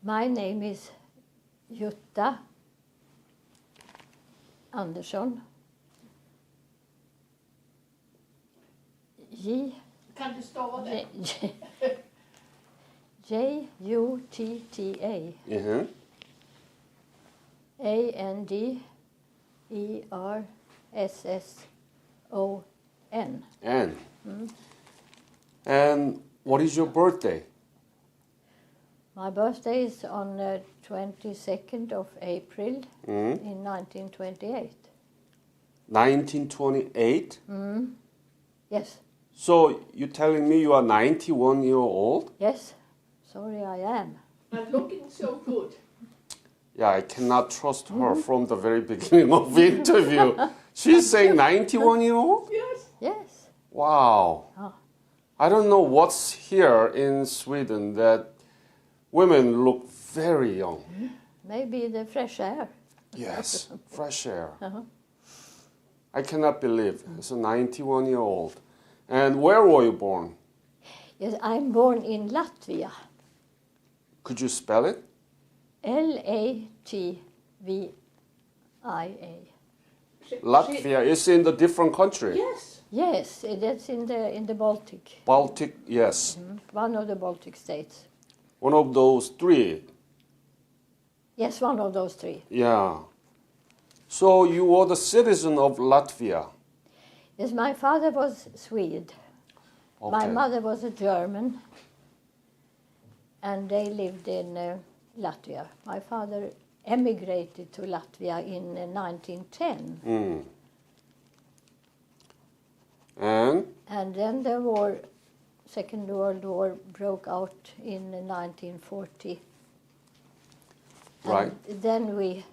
My name is Jutta Andersson. Kan du stava det? Jutta Mhm. Andersson. And and what is your birthday? My birthday is on 22nd of April Mm. in 1928. 1928. Yes, So you're telling me you are 91 years old? yes, sorry I am. And looking so good. Yeah, I cannot trust her from the very beginning of the interview. She's saying 91 years old? Yes. Yes. Wow. Oh. I don't know what's here in Sweden that women look very young. Maybe the fresh air. Yes, fresh air. Uh-huh. I cannot believe it's a 91-year-old. And where were you born? Yes, I'm born in Latvia. Could you spell it? Latvia. Latvia is in the different country. Yes. Yes, that's in the Baltic. Baltic, yes. One of the Baltic states. One of those three. Yes, one of those three. Yeah. So you were the citizen of Latvia. Yes, my father was Swede. Okay. My mother was a German. And they lived in Latvia. My father emigrated to Latvia in 1910. Mm. And? And then the war, Second World War, broke out in 1940. Right. And then we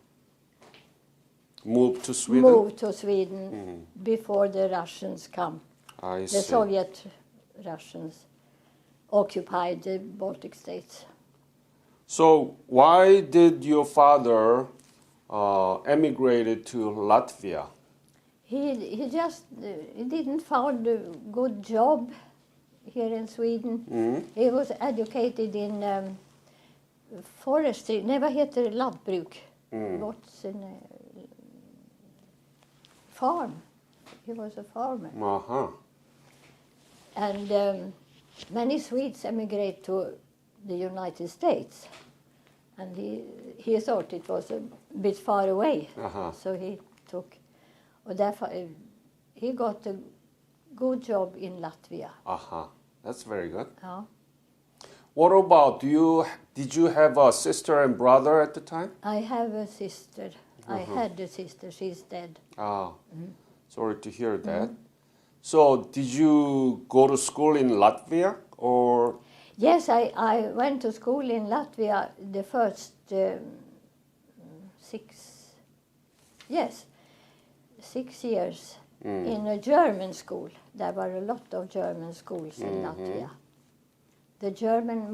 Moved to Sweden? moved to Sweden before the Russians come. I The see. Soviet Russians occupied the Baltic states. So why did your father emigrated to Latvia? He just he didn't find a good job here in Sweden. He was educated in forestry. Nej, vad heter det? Lantbruk. What's in farm. He was a farmer. Uh-huh. And many Swedes emigrate to the United States. And he thought it was a bit far away. Uh-huh. So he took... Och därför, he got a good job in Latvia. Uh-huh. That's very good. Ja. What about did you have a sister and brother at the time? I have a sister. I had a sister. She's dead. Ah, sorry to hear that. So did you go to school in Latvia or? Yes, I went to school in Latvia the first 6 years in a German school. There were a lot of German schools in Latvia. The German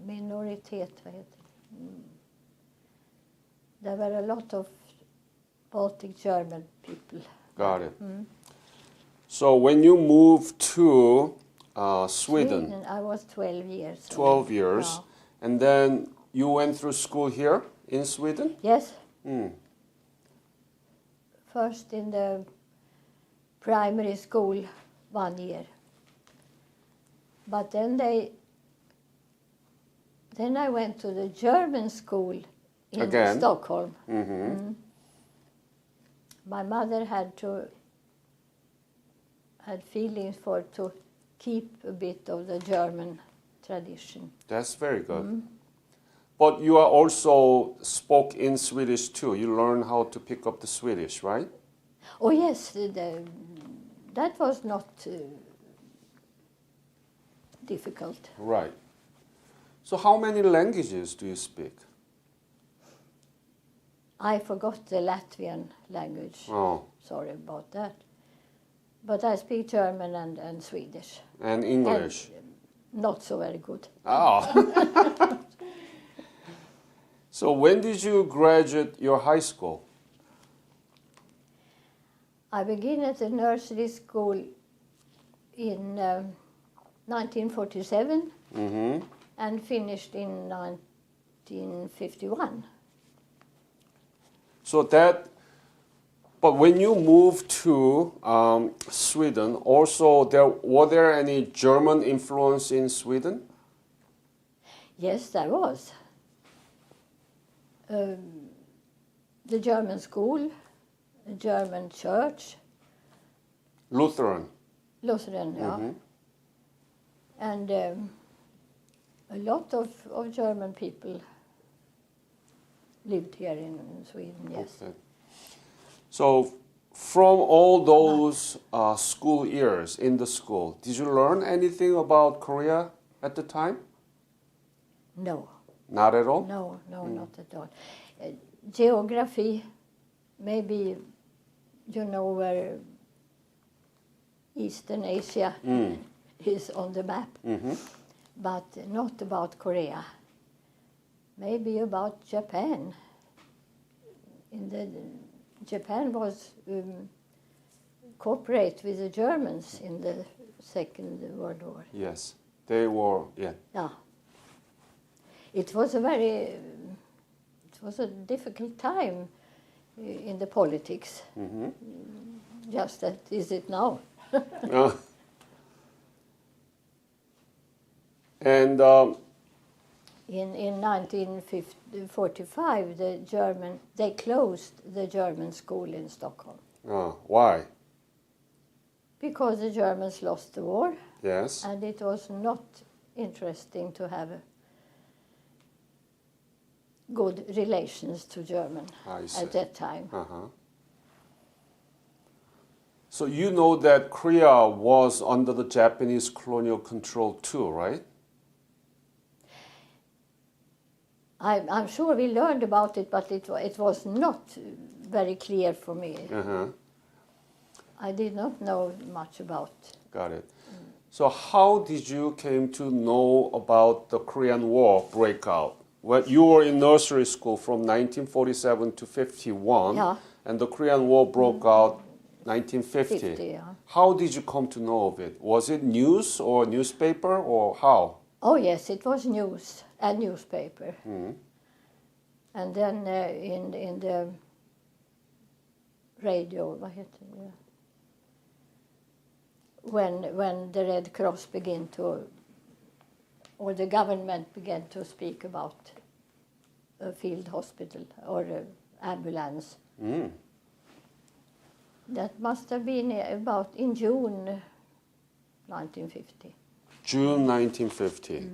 minoritet, vad heter det? There were a lot of Baltic German people. Got it. So when you moved to Sweden, I was 12 years. 12 years, Ja. and then you went through school here in Sweden? Yes. Mm. First in the primary school 1 year. But then I went to the German school in Again? Stockholm. Mm-hmm. My mother had feelings to keep a bit of the German tradition. That's very good. But you are also spoke in Swedish too. You learned how to pick up the Swedish, right? Oh yes, that was not difficult. Right. So how many languages do you speak? I forgot the Latvian language. Oh, Sorry about that. But I speak German and Swedish. and English. And not so very good. Oh. So when did you graduate your high school? I began at the nursery school in 1947. Mm-hmm. and finished in 1951. So that, but when you moved to Sweden, also were there any German influence in Sweden? Yes, there was. The German school, the German church, Lutheran. Lutheran, yeah. Mhm. And a lot of German people lived here in Sweden, yes. Okay. So from all those school years in the school, did you learn anything about Korea at the time? No, Not at all? no, not at all. Geography, maybe you know where Eastern Asia is on the map, but not about Korea. Maybe about Japan. Japan was cooperate with the Germans in the Second World War. Yes, they were, yeah. Yeah. It was a difficult time in the politics. Just as is it now. And In 1945, they closed the German school in Stockholm why? because the Germans lost the war, Yes. and it was not interesting to have good relations to German I see. at that time. Uh-huh. So you know that Korea was under the Japanese colonial control too, right? I'm sure we learned about it, but it was not very clear for me. Uh-huh. I did not know much about. Got it. So how did you came to know about the Korean War breakout? Well, you were in nursery school from 1947 to 51, Yeah. and the Korean War broke out 1950. 50, yeah. How did you come to know of it? Was it news or newspaper or how? Oh yes, it was news, a newspaper. And then in the radio, vad heter det? When the Red Cross began to, or the government began to speak about a field hospital or an ambulance. That must have been about in June 1950. June 1950.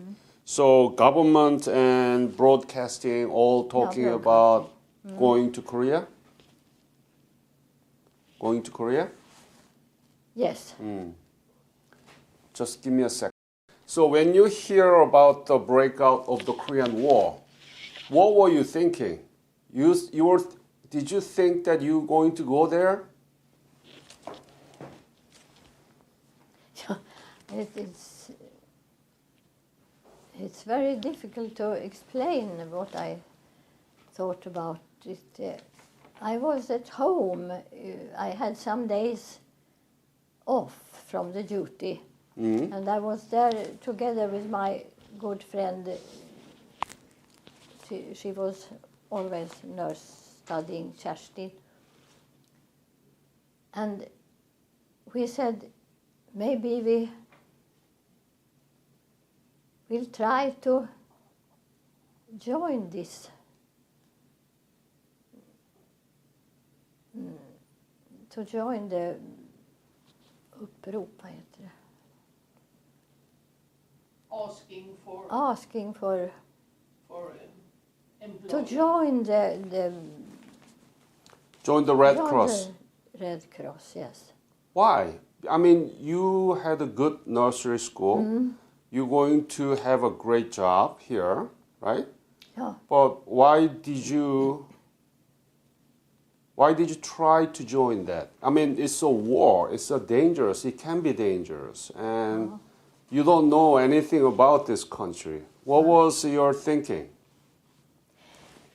So government and broadcasting all talking about going to Korea? Going to Korea? Yes. Just give me a sec. So when you hear about the breakout of the Korean War, what were you thinking? Did you think that you were going to go there? It's very difficult to explain what I thought about it. I was at home. I had some days off from the duty. And I was there together with my good friend. She was always nurse studying, Kerstin. And we said, maybe we'll try to join this. To join the upprop, vad heter det? Asking for employment. to join Join the Red join Cross. the Red Cross, yes. Why? I mean, you had a good nursery school. You're going to have a great job here, right? Yeah. But why did you try to join that? I mean, it's a war. It's a dangerous. It can be dangerous, and you don't know anything about this country. What was your thinking?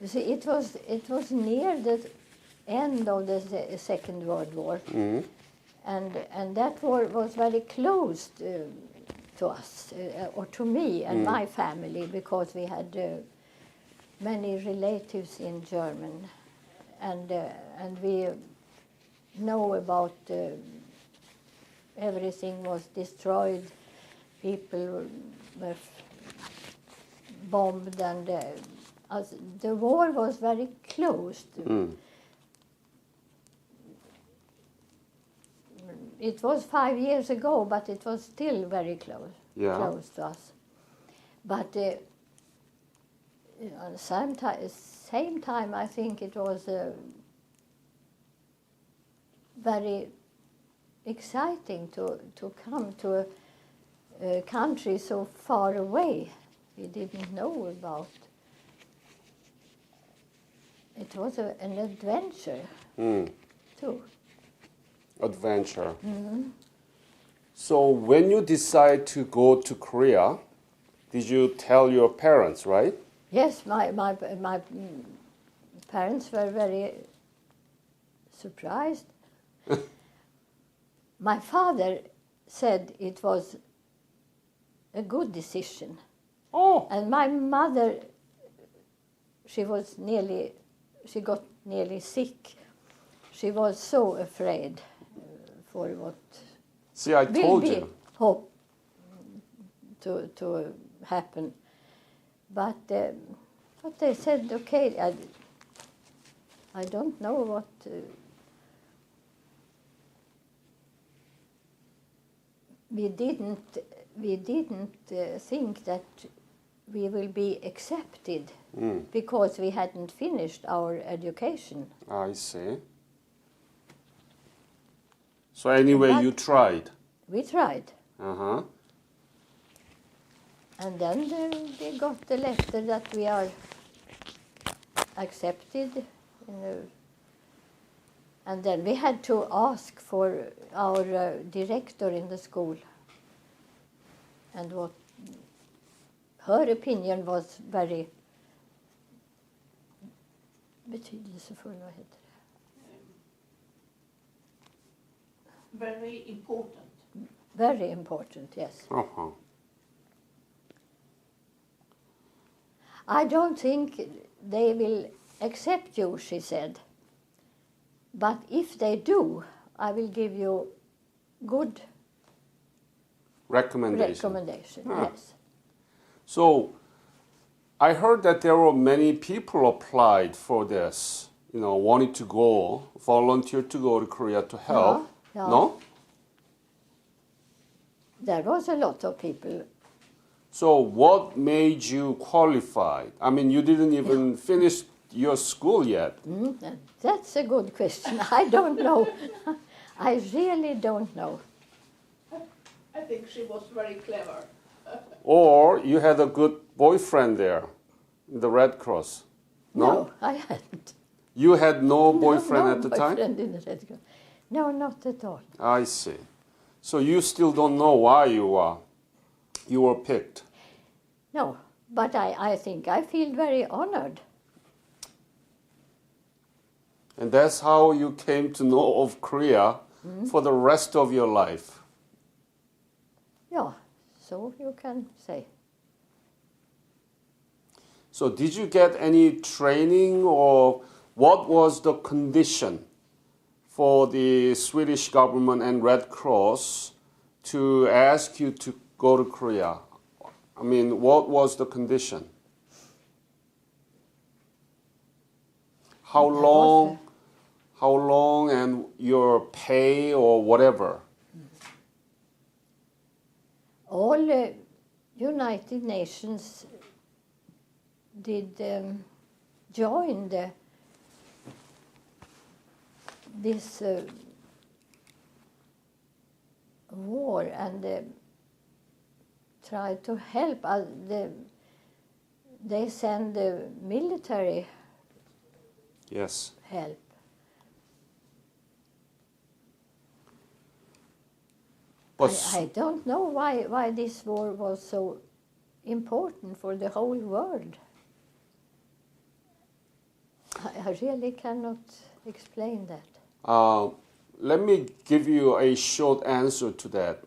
You see, it was near the end of the Second World War, and that war was very close to us, or to me and my family, because we had many relatives in Germany, and we know about everything was destroyed, people were bombed, and the war was very close. It was 5 years ago, but it was still very close to us. But at the same time, I think it was very exciting to come to a country so far away we didn't know about. It was an adventure too. Adventure. So when you decide to go to Korea, did you tell your parents, right? Yes, my parents were very surprised. My father said it was a good decision. Oh. And my mother, she got nearly sick. She was so afraid for what See, I told will be you. hope to happen. But they said, okay, I don't know what... we didn't think that we will be accepted because we hadn't finished our education. I see. So anyway, you tried. We tried. Uh-huh. And then we got the letter that we are accepted. And then we had to ask for our director in the school. And what her opinion was very betydelsefull, vad heter det? Very important. Very important, yes. Uh-huh. I don't think they will accept you, she said. But if they do, I will give you good recommendation. Yes. So I heard that there were many people applied for this, wanted to go, volunteer to go to Korea to help. Yeah. No? There was a lot of people. So what made you qualified? I mean, you didn't even finish your school yet. That's a good question. I don't know. I really don't know. I think she was very clever. Or you had a good boyfriend there, in the Red Cross. No, I hadn't. You had no boyfriend no at the time? boyfriend in the Red Cross. No, not at all. I see. So you still don't know why you were picked? No, but I think I feel very honored. And that's how you came to know of Korea for the rest of your life? Yeah, so you can say. So did you get any training, or what was the condition for the Swedish government and Red Cross to ask you to go to Korea? I mean, what was the condition? How long and your pay or whatever? All United Nations did join this war and tried to help. They send the military Yes. help. But I don't know why this war was so important for the whole world. I really cannot explain that. let me give you a short answer to that.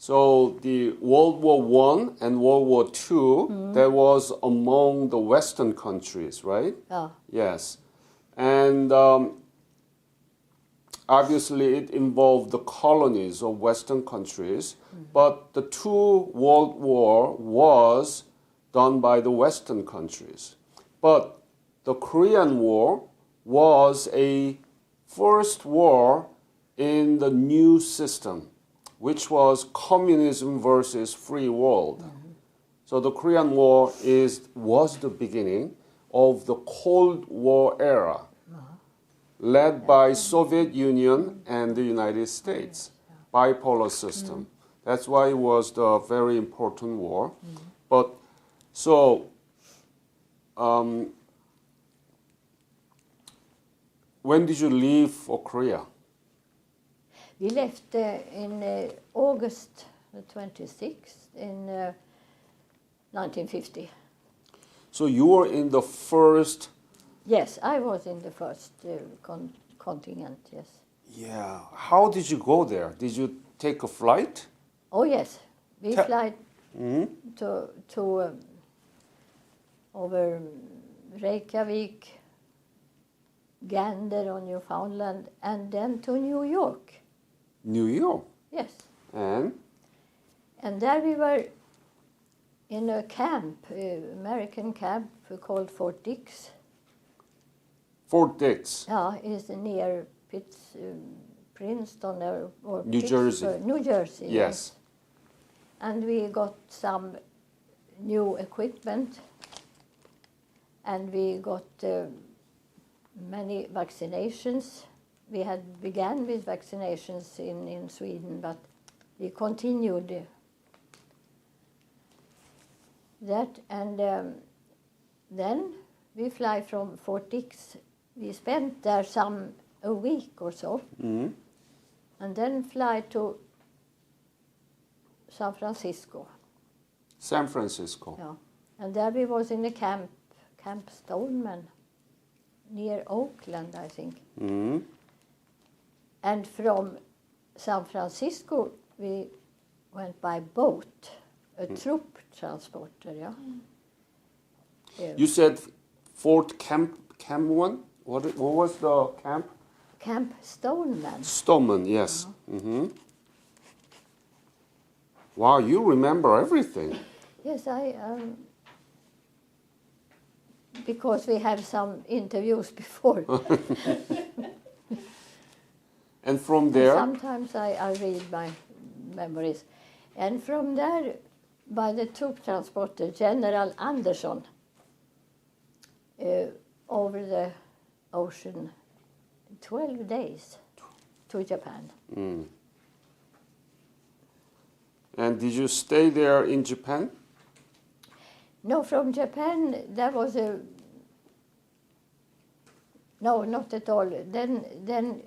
So the World War One and World War Two, that was among the Western countries, right? Ja. Yes. And obviously it involved the colonies of Western countries, but the two World War was done by the Western countries. But the Korean War was a first war in the new system, which was communism versus free world. So the Korean War was the beginning of the Cold War era, led by Soviet Union and the United States, bipolar system. That's why it was the very important war. But so when did you leave for Korea? We left in August the 26th in 1950. So you were in the first. Yes, I was in the first contingent, yes. Yeah. How did you go there? Did you take a flight? Oh, yes. We Ta- fly to over Reykjavik, Gander on Newfoundland, and then to New York. New York. Yes. And And there we were in a camp, American camp called Fort Dix. Fort Dix. Yeah, it's near Princeton or New Jersey. New Jersey. Yes. And we got some new equipment, and we got many vaccinations. We had began with vaccinations in Sweden, but we continued that. And then we fly from Fort Dix. We spent there a week or so, and then fly to San Francisco. San Francisco. Yeah. And there we was in a Camp Stoneman, near Oakland, I think. And from San Francisco, we went by boat, a troop transporter, yeah. You said Fort Camp one? What was the camp? Camp Stoneman. Stoneman, yes. Wow, you remember everything. Yes, because we have some interviews before. And from there? Sometimes I read my memories. And from there, by the troop transporter, General Andersson, over the ocean, 12 days to Japan. And did you stay there in Japan? No, from Japan, there was no, not at all. Then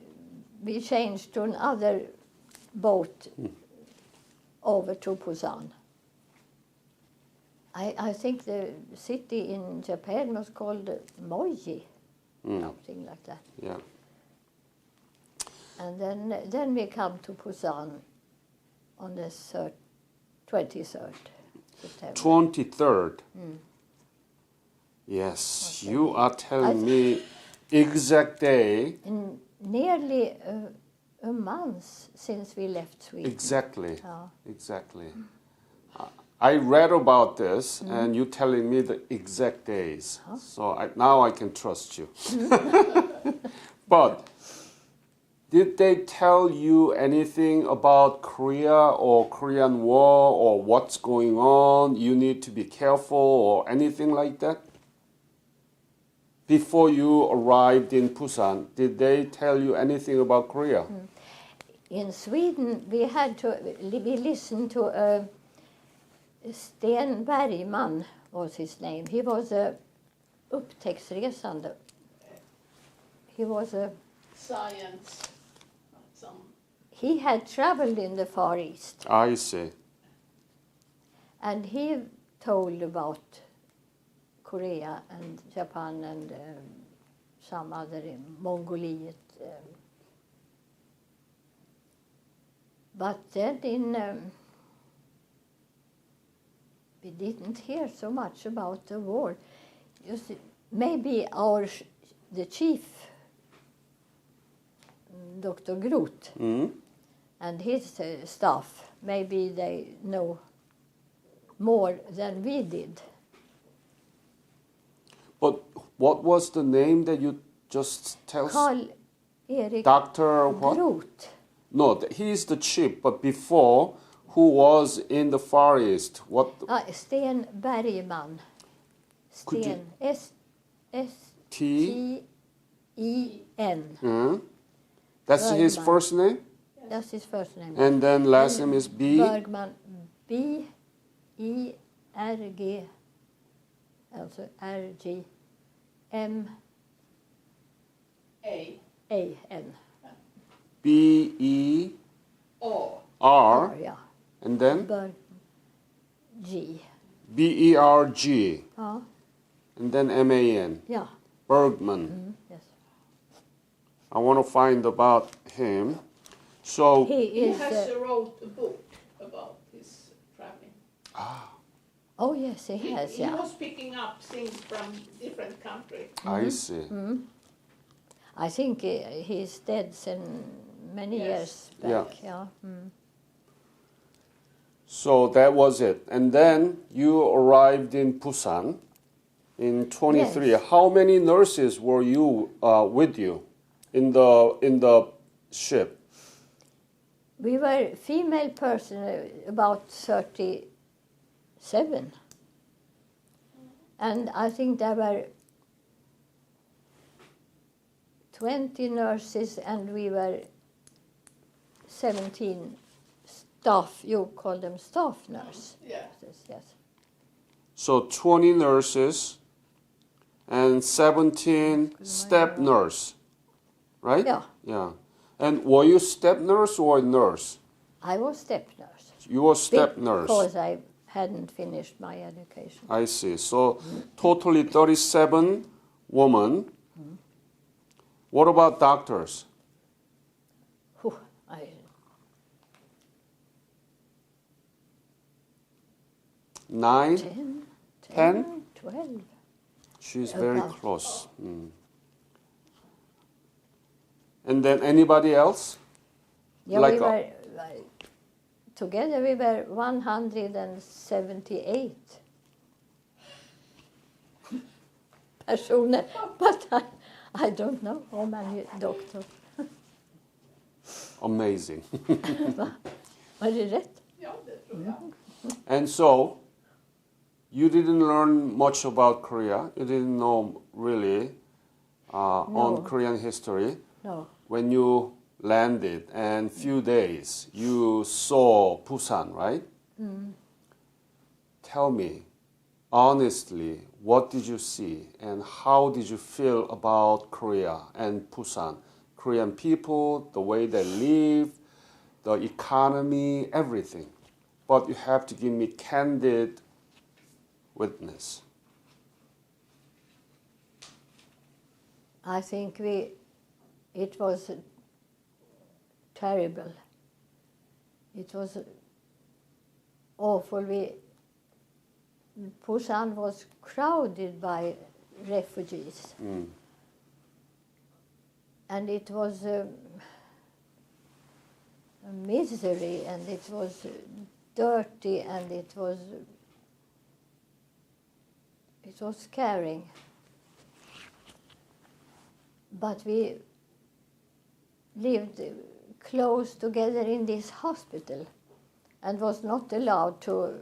we changed to another boat over to Busan. I think the city in Japan was called Moji, something like that. Yeah. And then we come to Busan on the 23rd September. 23rd. Yes, you are telling me exact day. In nearly a month since we left Sweden. Exactly. Ja. Exactly. I read about this, and you're telling me the exact days. So now I can trust you. But did they tell you anything about Korea or Korean War or what's going on? You need to be careful or anything like that? Before you arrived in Busan, did they tell you anything about Korea? In Sweden, we listened to Sten Bergman was his name. He was a upptäcktsresande. He was a Science. He had traveled in the Far East, I see. and he told about Korea and Japan and some other in Mongolia. But then we didn't hear so much about the war. You see, maybe the chief, Dr. Groth, and his staff, maybe they know more than we did. But what was the name that you just tell us? Carl Erik Dr. what? Groth. No, he's the chief, but before, who was in the Far East? What? Sten Bergman. Could you- Sten. T? T-E-N. That's his Bergman. first name? That's his first name. And then last name is B? Bergman. B-I-R-G. Also R-G-M-A-N. A. B-E-R. O. Yeah. And then G. B-E-R-G. Ja. And then M-A-N. Ja. Bergman. Yes. I want to find about him. So, He He is. has wrote a book about his traveling. Oh yes, he has. He Yeah. was picking up things from different countries. I see. I think he's dead since many Yes. years Yeah. back. Yeah. So that was it. And then you arrived in Busan in 23. Yes. How many nurses were you with you in the ship? We were female person about 37. And I think there were 20 nurses and we were 17 staff. You call them staff nurse. Yeah. Yes. So 20 nurses and 17 step nurse, right? Yeah. Yeah. And were you step nurse or nurse? I was step nurse. You were step nurse. Because I hadn't finished my education. I see. So totally 37 women. What about doctors? Whew, I 9? 10, 10? 12. She's very About. close. And then anybody else? Yeah, Like we a- were together. We were 178 personer, but I don't know how many doctors. Amazing. Var det rätt? Ja, det tror jag. And so, you didn't learn much about Korea. You didn't know really on No. Korean history. No. When you landed and few days, you saw Busan, right? Tell me, honestly, what did you see and how did you feel about Korea and Busan? Korean people, the way they live, the economy, everything. But you have to give me candid witness. I think it was terrible. It was awful. Busan was crowded by refugees. And it was a misery, and it was dirty, and it was scaring. But we lived close together in this hospital and was not allowed to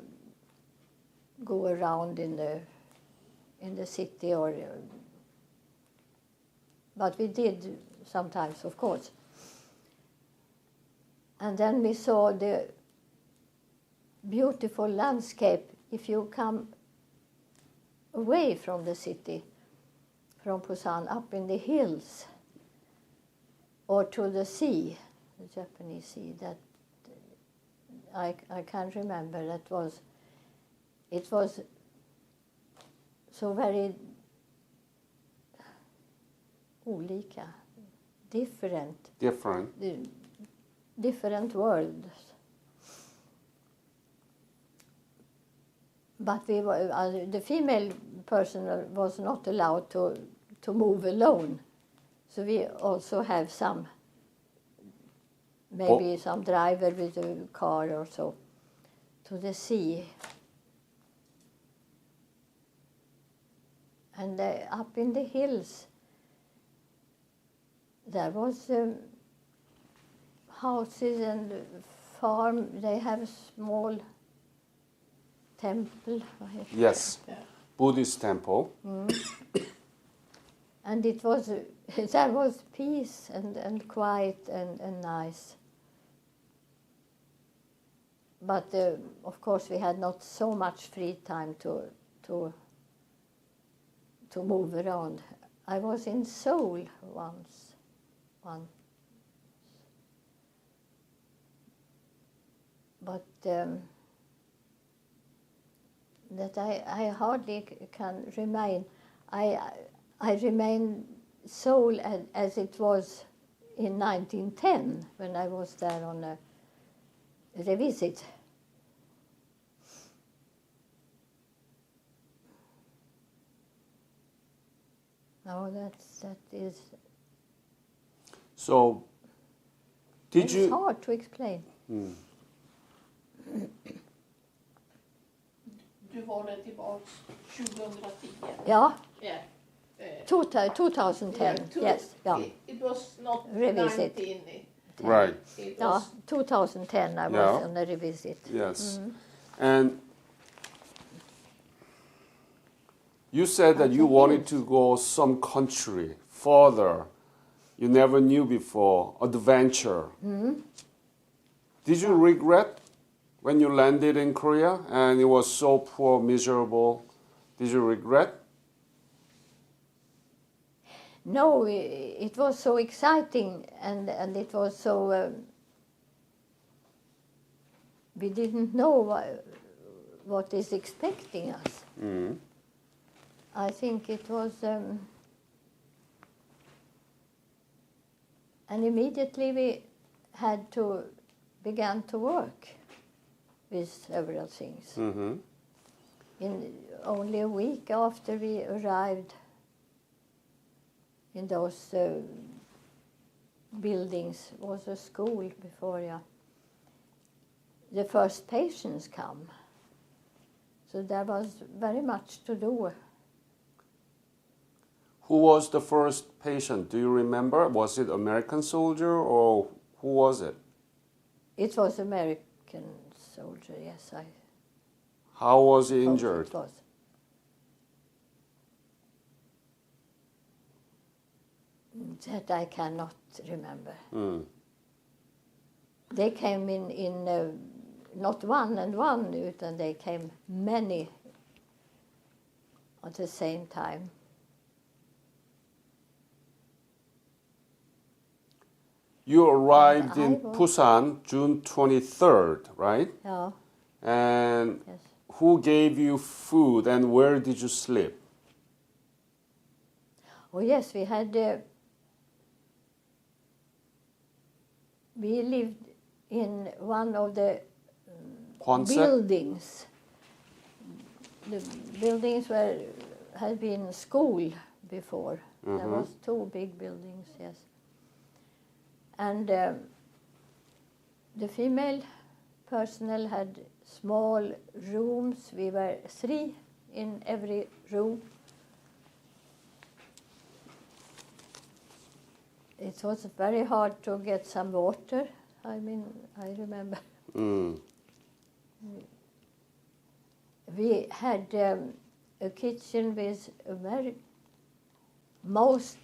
go around in the city but we did sometimes, of course. And then we saw the beautiful landscape if you come away from the city, from Busan, up in the hills, or to the sea, the Japanese sea, that I can't remember. It was so very olika, different worlds. But we were, the female personnel was not allowed to move alone. So we also have some, maybe some driver with a car or so, to the sea. And up in the hills, there was houses and farm. They have a small temple. Yes, Yeah. Buddhist temple. And it was there was peace and quiet and nice. But of course we had not so much free time to move around. I was in Seoul once. But that I hardly can remain. I remain Seoul as it was in 1910 when I was there on a revisit. No, that is. So, did It's you? hard to explain. Du var det tillbaks 2010? Ja, Yeah. 2010. Yes, yeah. It was not Revisit. 19. Right. It Yeah, was 2010 I was Yeah. on a revisit. Yes. And you said that you wanted to go some country further you never knew before, adventure. Did you regret when you landed in Korea and it was so poor, miserable? Did you regret? No, it was so exciting and it was so. We didn't know what is expecting us. I think it was. And immediately we began to work with several things. Mm-hmm. In only a week after we arrived in those buildings, was a school before, yeah. The first patients come. So there was very much to do. Who was the first patient? Do you remember? Was it American soldier or who was it? It was American soldier, yes, I How was he hope injured? it was. That I cannot remember. They came in not one and one, utan they came many at the same time. You arrived I in was- Busan June 23rd, right? Yeah, And yes. who gave you food and where did you sleep? Oh yes, we had. We lived in one of the Kwanzaa? buildings. The buildings had been school before. There was two big buildings, yes. And the female personnel had small rooms. We were 3 in every room. It was very hard to get some water. I mean, I remember. We had a kitchen with most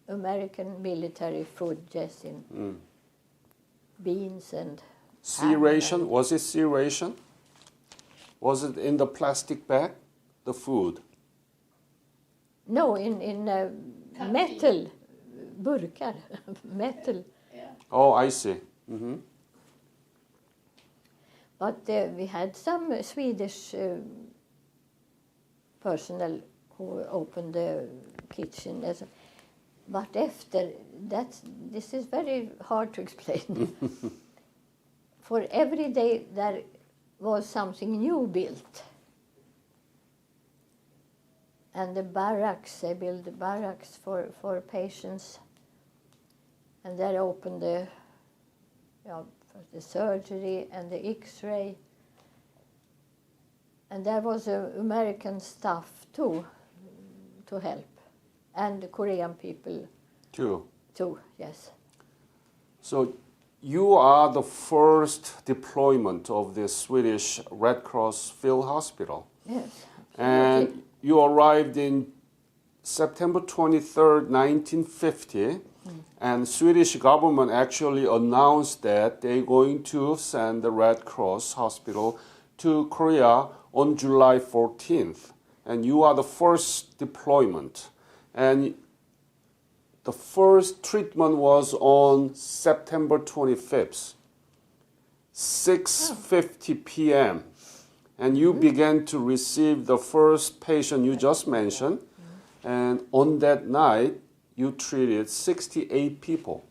American military food, just in beans and Sea ham ration? and- Was it sea ration? Was it in the plastic bag? The food? No, in Canteen. metal burkar, metal. Yeah. Oh, I see. Mm-hmm. But we had some Swedish personnel who opened the kitchen. But after that, this is very hard to explain. For every day there was something new built. and the barracks, they built the barracks for patients. And there opened the, for the surgery and the X-ray. And there was American staff too, to help. And the Korean people Too. Yes. So you are the first deployment of the Swedish Red Cross field hospital. Yes, absolutely. And you arrived in September 23rd, 1950. And Swedish government actually announced that they're going to send the Red Cross hospital to Korea on July 14th. And you are the first deployment. And the first treatment was on September 25th, 6:50 p.m. And you began to receive the first patient you just mentioned. And on that night, you treated 68 people.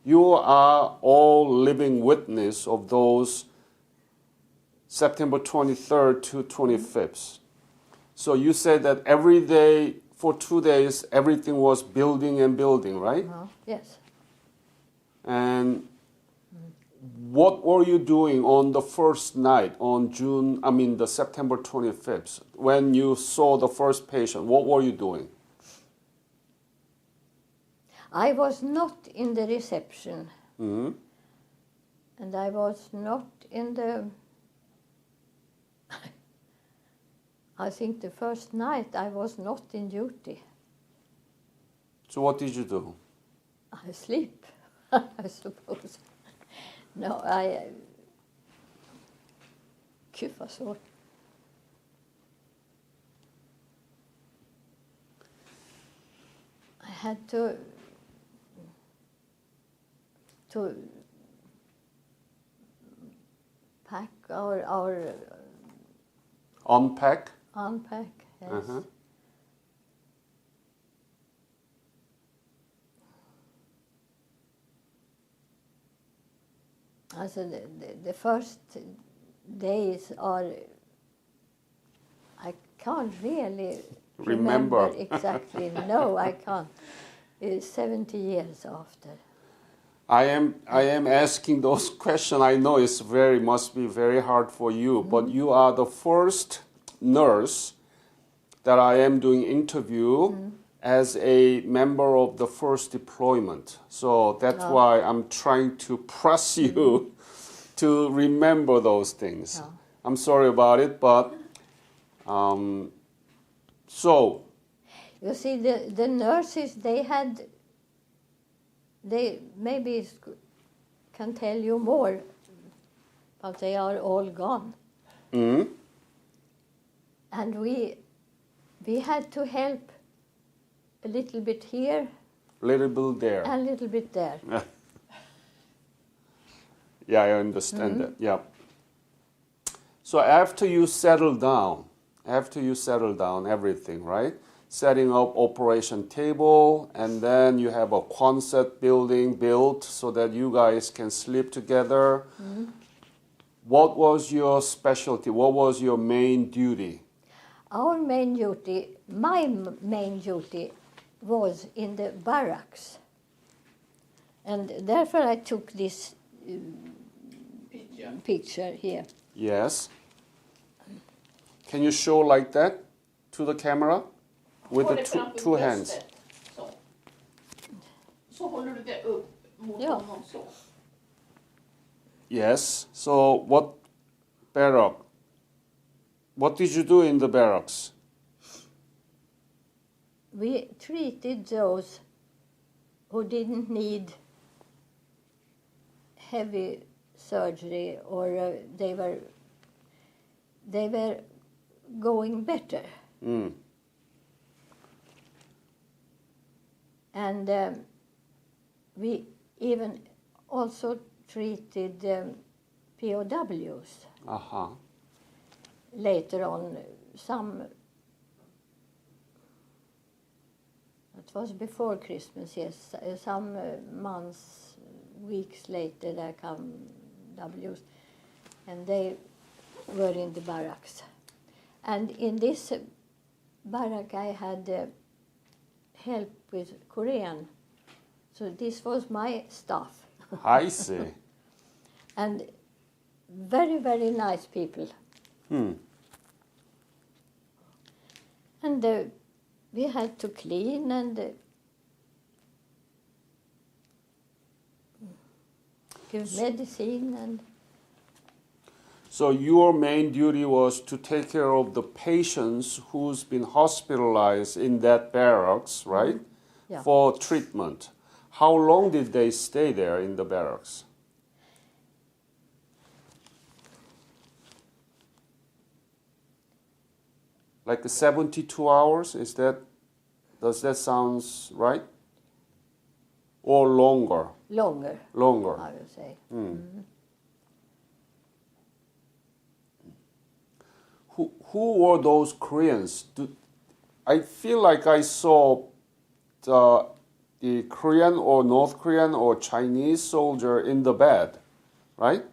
You are all living witness of those September 23rd to 25th. So you said that every day, for 2 days, everything was building and building, right? Yes. And what were you doing on the first night, on the September 25th, when you saw the first patient? What were you doing? I was not in the reception. Mm-hmm. And I was not in the... I think the first night I was not in duty. So what did you do? I sleep, I suppose. No, Gud vad svårt. I had to pack our Unpack? unpack, yes. Uh-huh. Also, the first days are, I can't really remember exactly. No, I can't. It's 70 years after. I am asking those questions. I know must be very hard for you, but you are the first nurse that I am doing interview as a member of the first deployment. So that's why I'm trying to press you to remember those things. I'm sorry about it, but so. You see, the nurses, they maybe can tell you more, but they are all gone. Mm-hmm. And we had to help a little bit here, little bit there, and a little bit there. Yeah, I understand that. Yeah. So after you settle down everything, right? Setting up operation table, and then you have a concert building built so that you guys can sleep together. What was your specialty? What was your main duty? Our main duty, my main duty, was in the barracks. And therefore I took this picture here. Yes. Can you show like that to the camera? With the two hands. Så håller du det upp mot honom så. Yes. So what did you do in the barracks? We treated those who didn't need heavy surgery, or they were going better. And we even also treated POWs. Later on, it was before Christmas, yes, some months, weeks later there come Ws, and they were in the barracks. And in this barrack I had help with Korean. So this was my staff. I see. And very, very nice people. Hmm. And we had to clean and give medicine and So your main duty was to take care of the patients who's been hospitalized in that barracks, right? yeah. For treatment. How long did they stay there in the barracks? Like 72 hours? Does that sounds right? Or longer? Longer, Longer. I would say. Who were those Koreans? I feel like I saw the Korean or North Korean or Chinese soldier in the bed, right?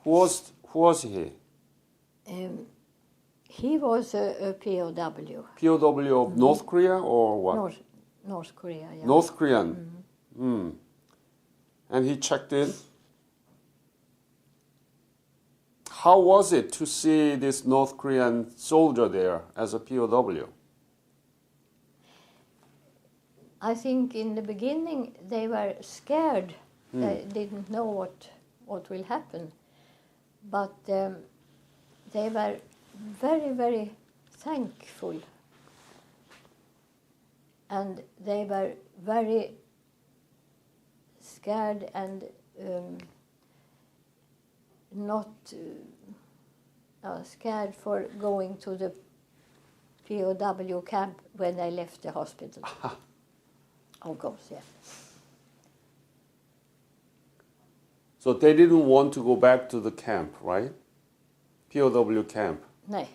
Who was he? He was a POW. POW of North Korea or what? North Korea, yeah. North Korean. And he checked in. How was it to see this North Korean soldier there as a POW? I think in the beginning they were scared. They didn't know what will happen. But they were very, very thankful. And they were very scared and not scared for going to the POW camp when they left the hospital. Of course, yeah. So they didn't want to go back to the camp, right? POW camp. No.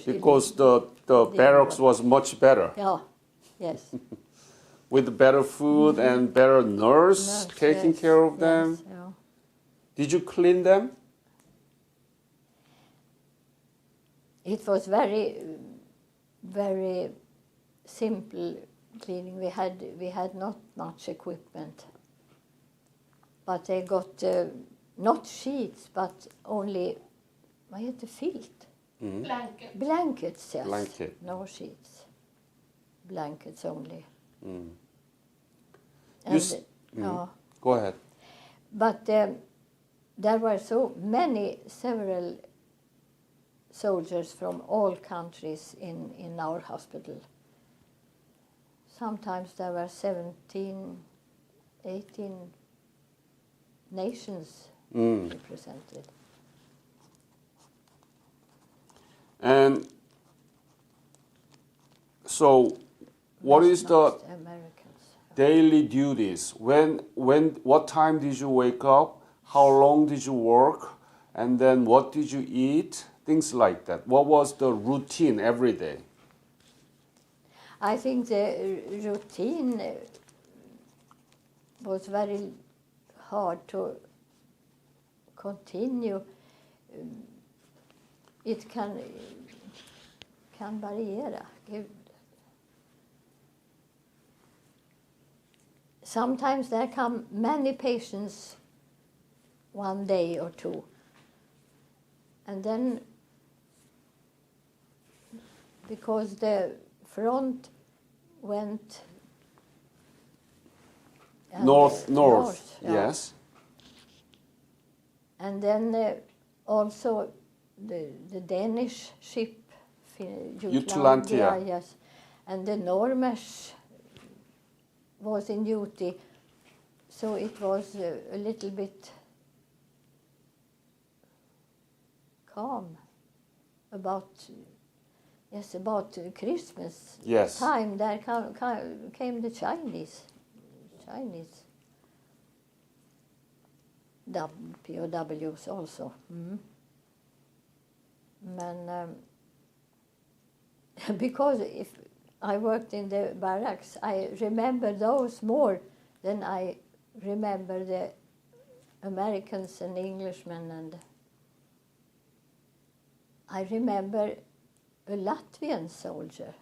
Because the barracks was much better. Yeah, yes. With better food and better nurse taking yes, care of them. Yes, yeah. Did you clean them? It was very, very simple cleaning. We had not much equipment, but they got not sheets, but only vad heter filt? Blanket. Blankets, yes. Blanket. No sheets. Blankets only. You And, Go ahead. But there were several soldiers from all countries in our hospital. Sometimes there were 17, 18 nations represented. And so, what is the Most Americans. daily duties? What time did you wake up? How long did you work? And then what did you eat? Things like that. What was the routine every day? I think the routine was very hard to continue. It kan variera. Sometimes there come many patients one day or two. And then, because the front went North, yeah. yes. And then also the Danish ship, Jutlandia. yes, and the Normesh was in duty, so it was a little bit calm about Christmas time. There came the Chinese POWs also. Because if I worked in the barracks, I remember those more than I remember the Americans and Englishmen. And I remember a Latvian soldier.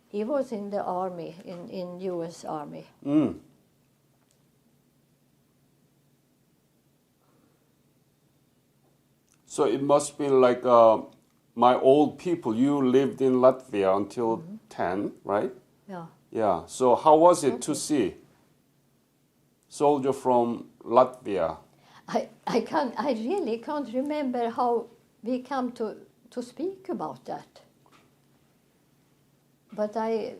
He was in the army, in U.S. Army. Mm. So it must be like my old people. You lived in Latvia until 10, right? Yeah. Yeah. So how was it to Okay. see soldier from Latvia? I really can't remember how we come to speak about that. But I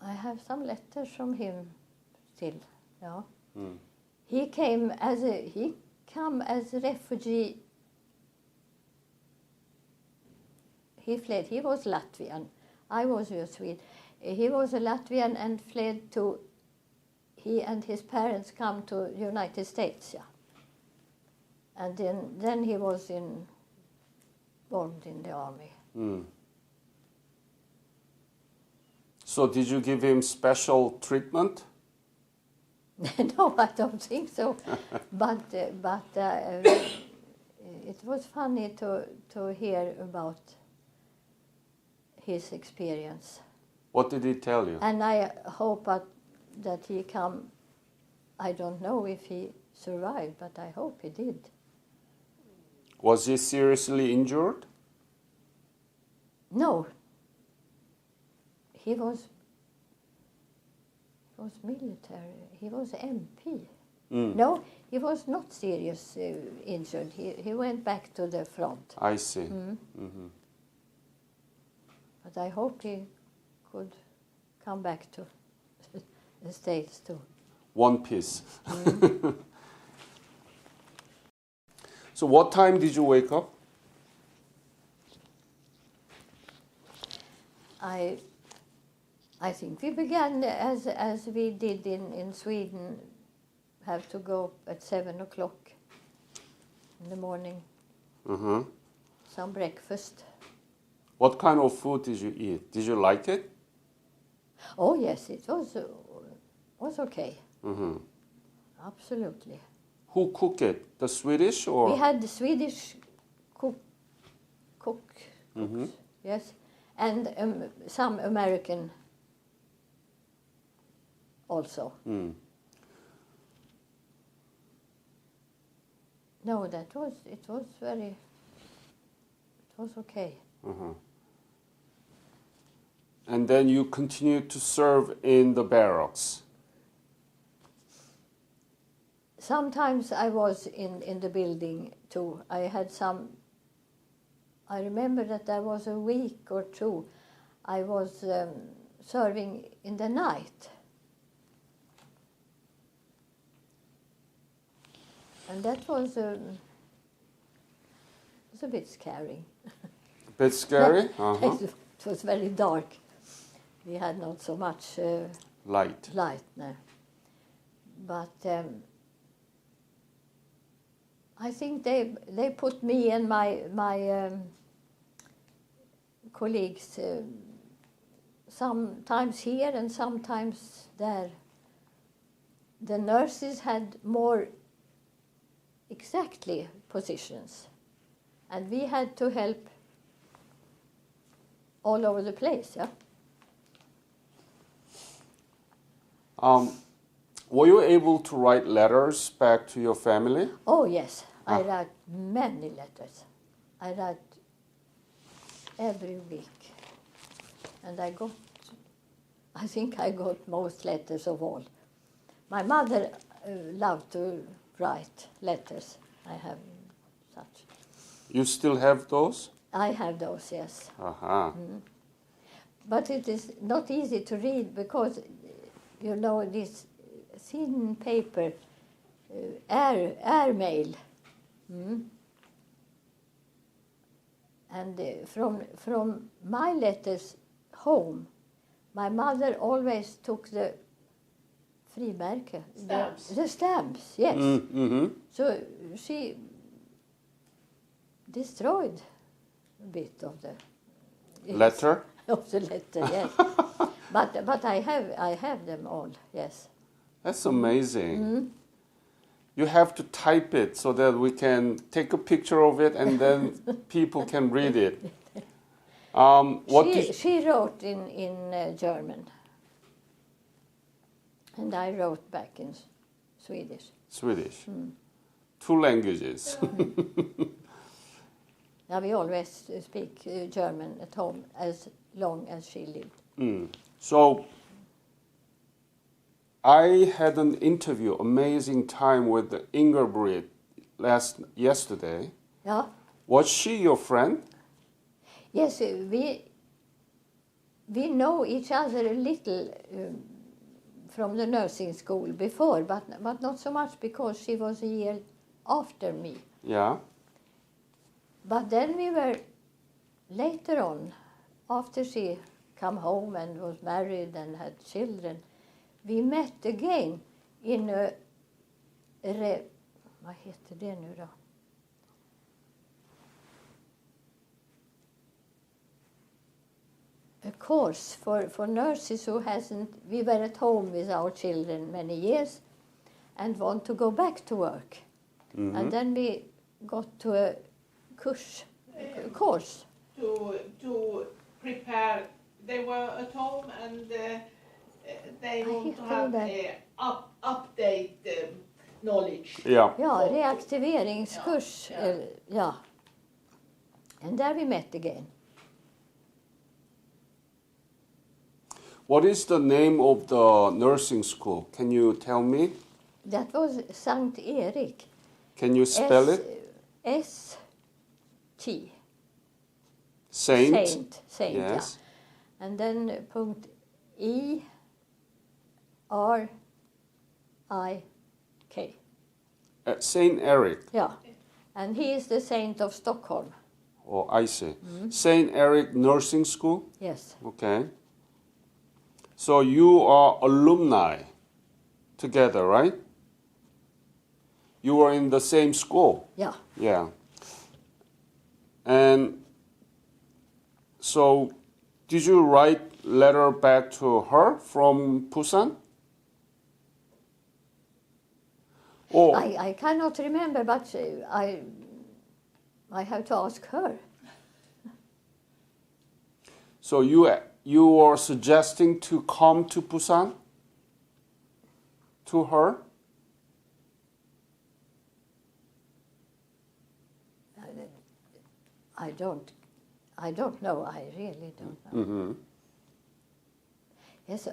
have some letters from him still. Yeah. Mm. He came as a refugee. He fled. He was Latvian. I was a Swede. He was a Latvian and fled to. He and his parents come to United States. Yeah. And then he was involved in the army. Mm. So did you give him special treatment? No, I don't think so. but it was funny to hear about his experience. What did he tell you? And I hope that he come. I don't know if he survived, but I hope he did. Was he seriously injured? No. He was military. He was MP. Mm. No, he was not seriously injured. He went back to the front. I see. Mm. Mm-hmm. But I hope he could come back to the States too. One piece. So what time did you wake up? I think we began as we did in Sweden, have to go at 7 o'clock in the morning, Uh-huh. some breakfast. What kind of food did you eat? Did you like it? Oh yes, it was okay, Mm-hmm. absolutely. Who cooked it? The Swedish or? We had the Swedish cook, Mm-hmm. yes, and some American also. Mm. No, it was okay. Uh-huh. And then you continued to serve in the barracks. Sometimes I was in the building too. I remember that there was a week or two I was serving in the night. And that was a bit scary. A bit scary? Uh-huh. It was very dark. We had not so much Light. no. But I think they put me and my colleagues sometimes here and sometimes there. The nurses had more exactly positions, and we had to help all over the place. Yeah. Were you able to write letters back to your family? Oh yes, I Ah. write many letters. I write every week, and I think I got most letters of all. My mother loved to write letters. I have such. You still have those? I have those, yes. Uh-huh. But it is not easy to read because, you know, this thin paper, air mail. And from my letters home, my mother always took the frimärke, the stamps, yes. Mm-hmm. So she destroyed a bit of the Letter? of the letter, yes. but I have them all, yes. That's amazing. You have to type it so that we can take a picture of it and then people can read it. She wrote in German, and I wrote back in Swedish. Swedish. 2 languages. Now we always speak German at home as long as she lived. So I had an interview, amazing time with Ingerbrid yesterday. Yeah. Was she your friend? Yes, we know each other a little from the nursing school before, but not so much because she was a year after me. Yeah. But then we were later on, after she come home and was married and had children, we met again in a vad heter det nu då? A course for nurses who hasn't. We were at home with our children many years and want to go back to work. And then we got to a course. To prepare. They were at home and they want to have update knowledge. Yeah. Ja, reaktiveringskurs. Ja. And there we met again. What is the name of the nursing school? Can you tell me? That was Sankt Erik. Can you spell it? S-T. Saint. Saint, Yes. yeah. And then .E-R-I-K. Saint Eric. Yeah. And he is the saint of Stockholm. Oh, I see. Saint Eric Nursing School? Yes. Okay. So you are alumni together, right? You were in the same school. Yeah. Yeah. And so did you write letter back to her from Busan? Or I cannot remember, but I have to ask her. so you were suggesting to come to Busan to her? I don't know. I really don't know. Mm-hmm. Yes,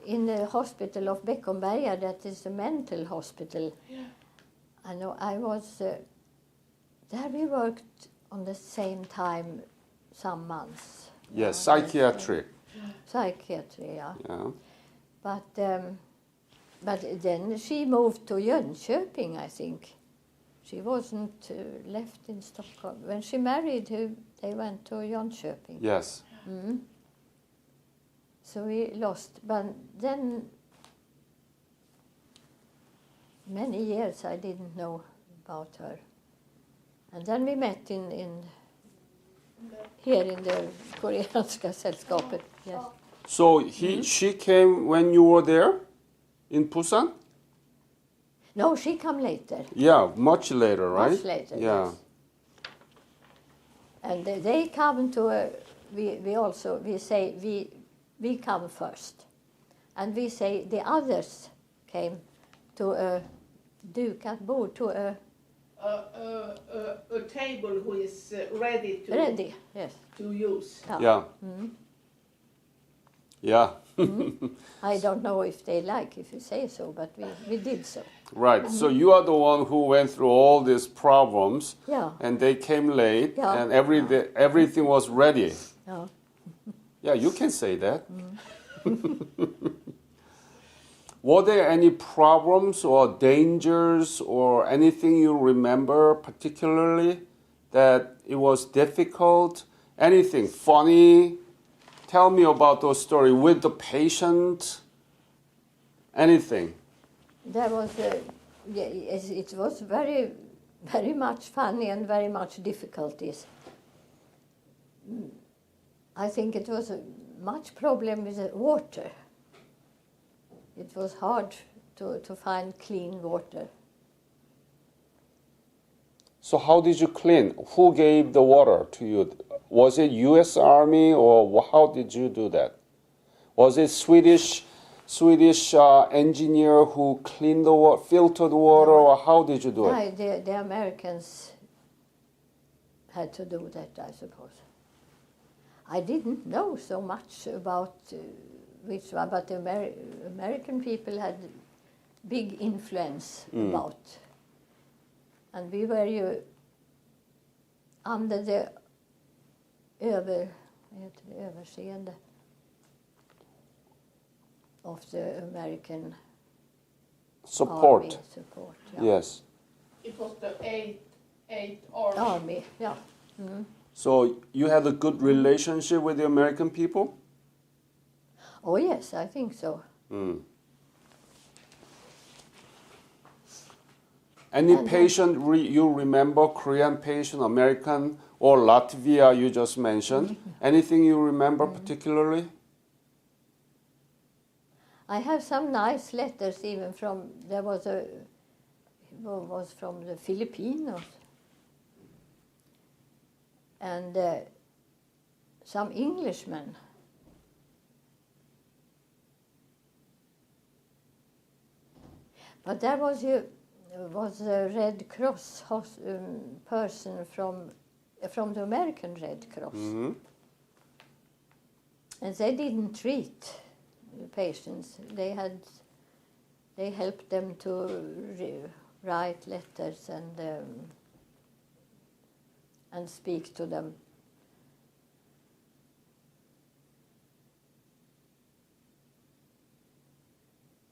in the hospital of Beckomberga, that is the mental hospital. Yeah. I know I was there. We worked on the same time some months. Yes, psychiatric. Psychiatry, yeah. Yeah. But then she moved to Jönköping, I think. She wasn't left in Stockholm. When she married, they went to Jönköping. Yes. So we lost. But then many years I didn't know about her. And then we met here in the Koreanska sällskapet. Yes. So she came when you were there in Busan? No, she come later. Yeah, much later, right? Much later, Yeah. yes. And they come to we say we come first. And we say the others came to a dukat bord, to a table who is ready yes. to use. Yeah. Yeah. I don't know if they like if you say so, but we did so. Right. So you are the one who went through all these problems. Yeah. And they came late, Yeah. and everything was ready. Yeah. Yeah, you can say that. Were there any problems or dangers or anything you remember particularly that it was difficult? Anything funny? Tell me about those stories with the patient. Anything. There was it was very, very much funny and very much difficulties. I think it was much problem with the water. It was hard to find clean water. So how did you clean? Who gave the water to you? Was it U.S. Army or how did you do that? Was it Swedish engineer who cleaned the water, filtered the water, or how did you do it? The Americans had to do that, I suppose. I didn't know so much about which one, but the American people had big influence about. And we were under the överseende of the American Support. army support. Yeah. Yes. It was the 8th Army. Army, yeah. So you had a good relationship with the American people? Oh yes, I think so. Any patient you remember, Korean patient, American, or Latvia you just mentioned? Anything you remember particularly? I have some nice letters even from, there was from the Filipinos. And some Englishmen. But there was a Red Cross person from the American Red Cross. And they didn't treat the patients. They helped them to write letters and speak to them.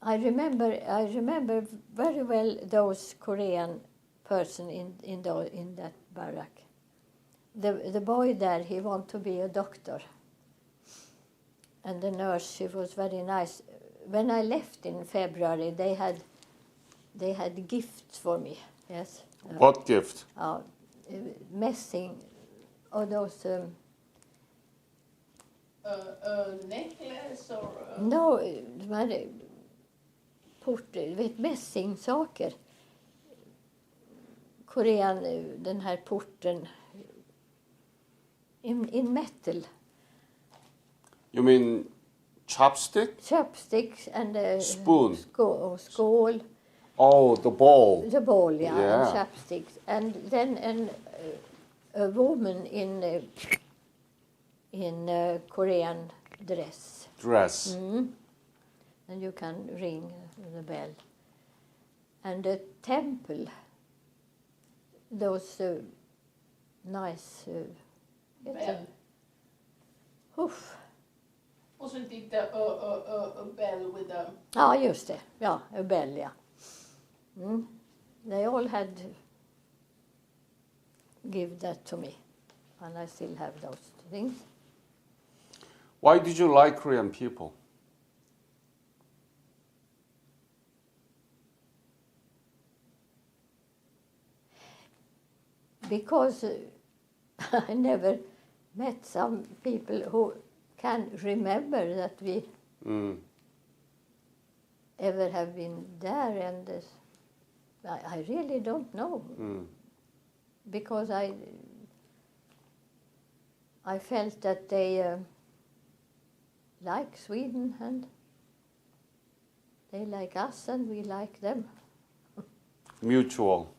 I remember very well those Korean person in that barrack. The boy there, he wanted to be a doctor. And the nurse, she was very nice. When I left in February, they had gifts for me. Yes. What gift? Messing, or those. A necklace or? No, mässingsaker. Korean, den här porten. In metal. You mean chopstick? Chopsticks and spoon. Skål. Oh, the bowl. The bowl, yeah. Yeah. And chopsticks. And then a woman in Korean dress. Dress. And you can ring the bell. And a temple. Those nice... Bell. Oof. Wasn't it a bell with a... Ja, just det. Ja, a bell, ja. They all had give that to me. And I still have those things. Why did you like Korean people? Because I never met some people who can remember that we ever have been there, and I really don't know. Because I felt that they like Sweden, and they like us, and we like them. Mutual.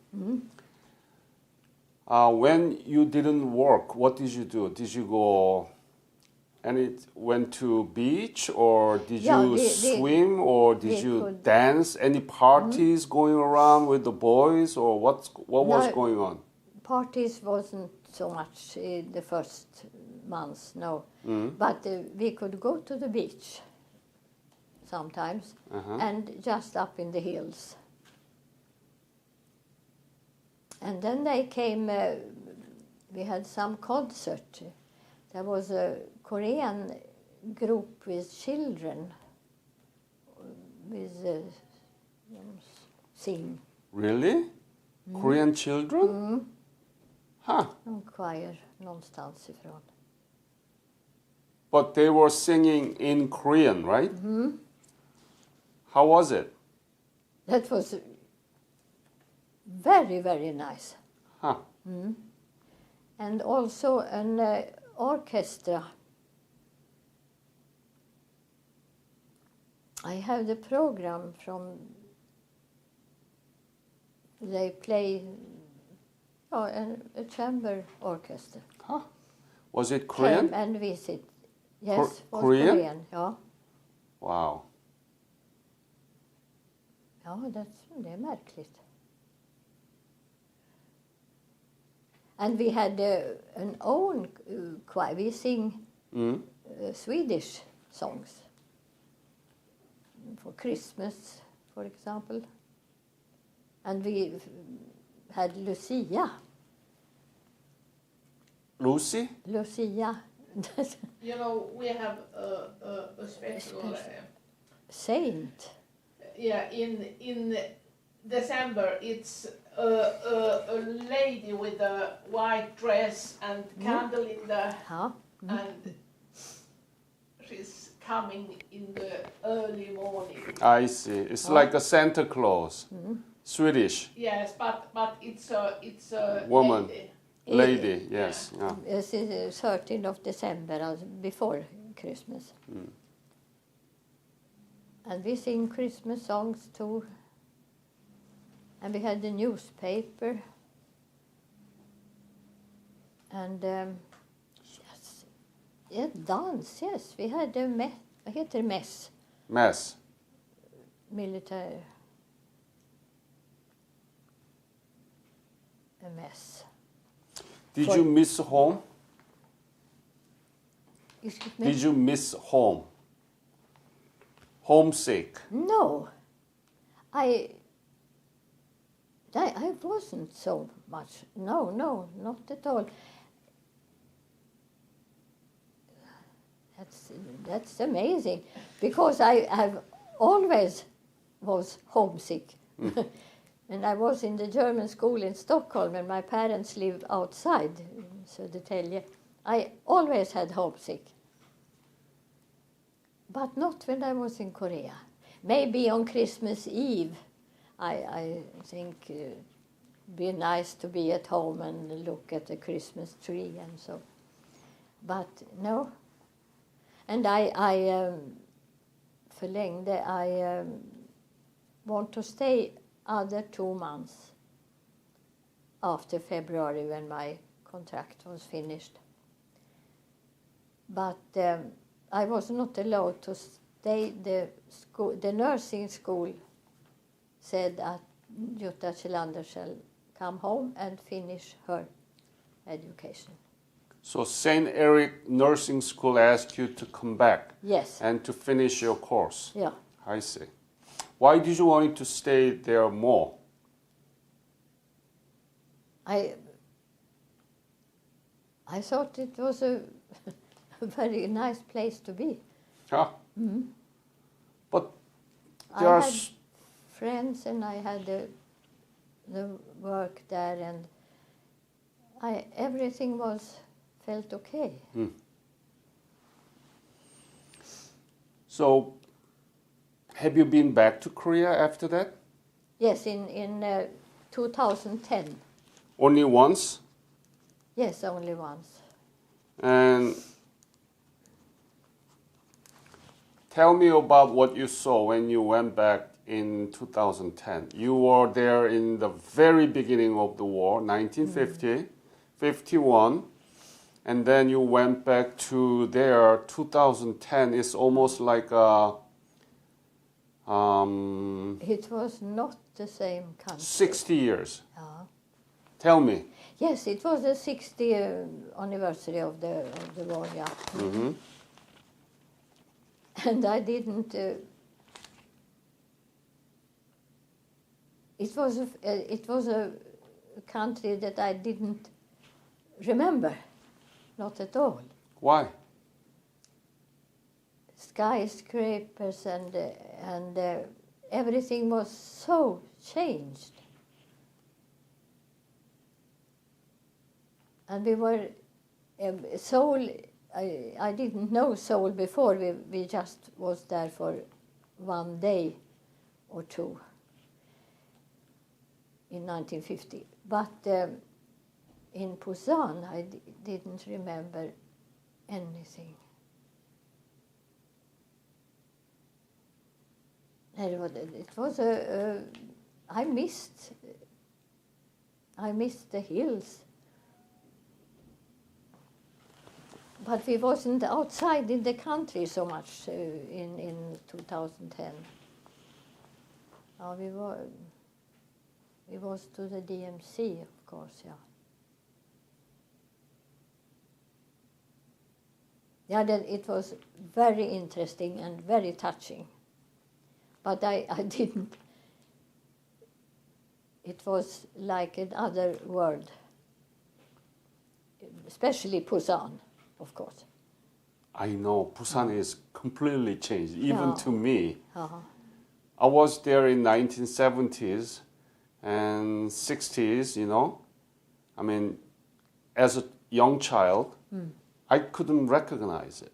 When you didn't work, what did you do? Did you go went to beach, or did you swim, or did you dance? Any parties going around with the boys, or what was going on? Parties wasn't so much in the first months, no. But we could go to the beach sometimes, and just up in the hills. And then they came, we had some concert. There was a Korean group with children with sing. Really? Korean children? Huh. Någon choir någonstans ifrån. But they were singing in Korean, right? How was it? That was very, very nice. Huh. And also an orchestra. I have the program from. They play a chamber orchestra. Huh. Was it Korean? Came and visit. Yes, was Korean? Korean. Ja. Wow. Ja, det är märkligt. And we had an own choir. We sing Swedish songs. For Christmas, for example. And we had Lucia. Lucy? Lucia. You know, we have a special. Saint. Yeah, in December, it's a lady with a white dress and candle in the Ja. and she's coming in the early morning. I see. It's like a Santa Claus. Swedish. Yes, but it's a Woman. lady. Lady, yes. Yeah. It's 13th of December, before Christmas. And we sing Christmas songs too. And we had the newspaper. And yes, yeah, dance, yes. We had a vad heter mess? Mass. Military. A mess. Did you miss home? Excuse me? Did you miss home? Homesick? No. I wasn't so much. No, not at all. That's amazing, because I have always was homesick. And I was in the German school in Stockholm, and my parents lived outside in Södertälje. I always had homesick. But not when I was in Korea. Maybe on Christmas Eve, I think be nice to be at home and look at the Christmas tree and so. But no. And I förlängde. I want to stay other 2 months after February when my contract was finished. But I was not allowed to stay. The nursing school said that Jutta I Andersson shall come home and finish her education. So St. Eric Nursing School asked you to come back. Yes. And to finish your course. Yeah. I see. Why did you want to stay there more? I thought it was a very nice place to be. Huh? But I there are had friends, and I had the work there, and everything felt okay. So, have you been back to Korea after that? Yes, in 2010. Only once? Yes, only once. And tell me about what you saw when you went back in 2010. You were there in the very beginning of the war, 1950, 51, and then you went back to there, 2010. It's almost like a... It was not the same country. 60 years. Yeah. Tell me. Yes, it was the 60th anniversary of the war, yeah. Mm-hmm. And I didn't... it was a country that I didn't remember, not at all. Why? Skyscrapers and everything was so changed. And we were Seoul. I didn't know Seoul before. We just was there for 1 day or two in 1950. But in Pusan, I didn't remember anything. It was I missed the hills. But we wasn't outside in the country so much in 2010. We was to the DMC, of course, yeah. Yeah, it was very interesting and very touching. But I didn't. It was like another world, especially Pusan, of course. I know, Busan is completely changed, even Yeah. to me. Uh-huh. I was there in 1970s and 60s, you know. I mean, as a young child, I couldn't recognize it.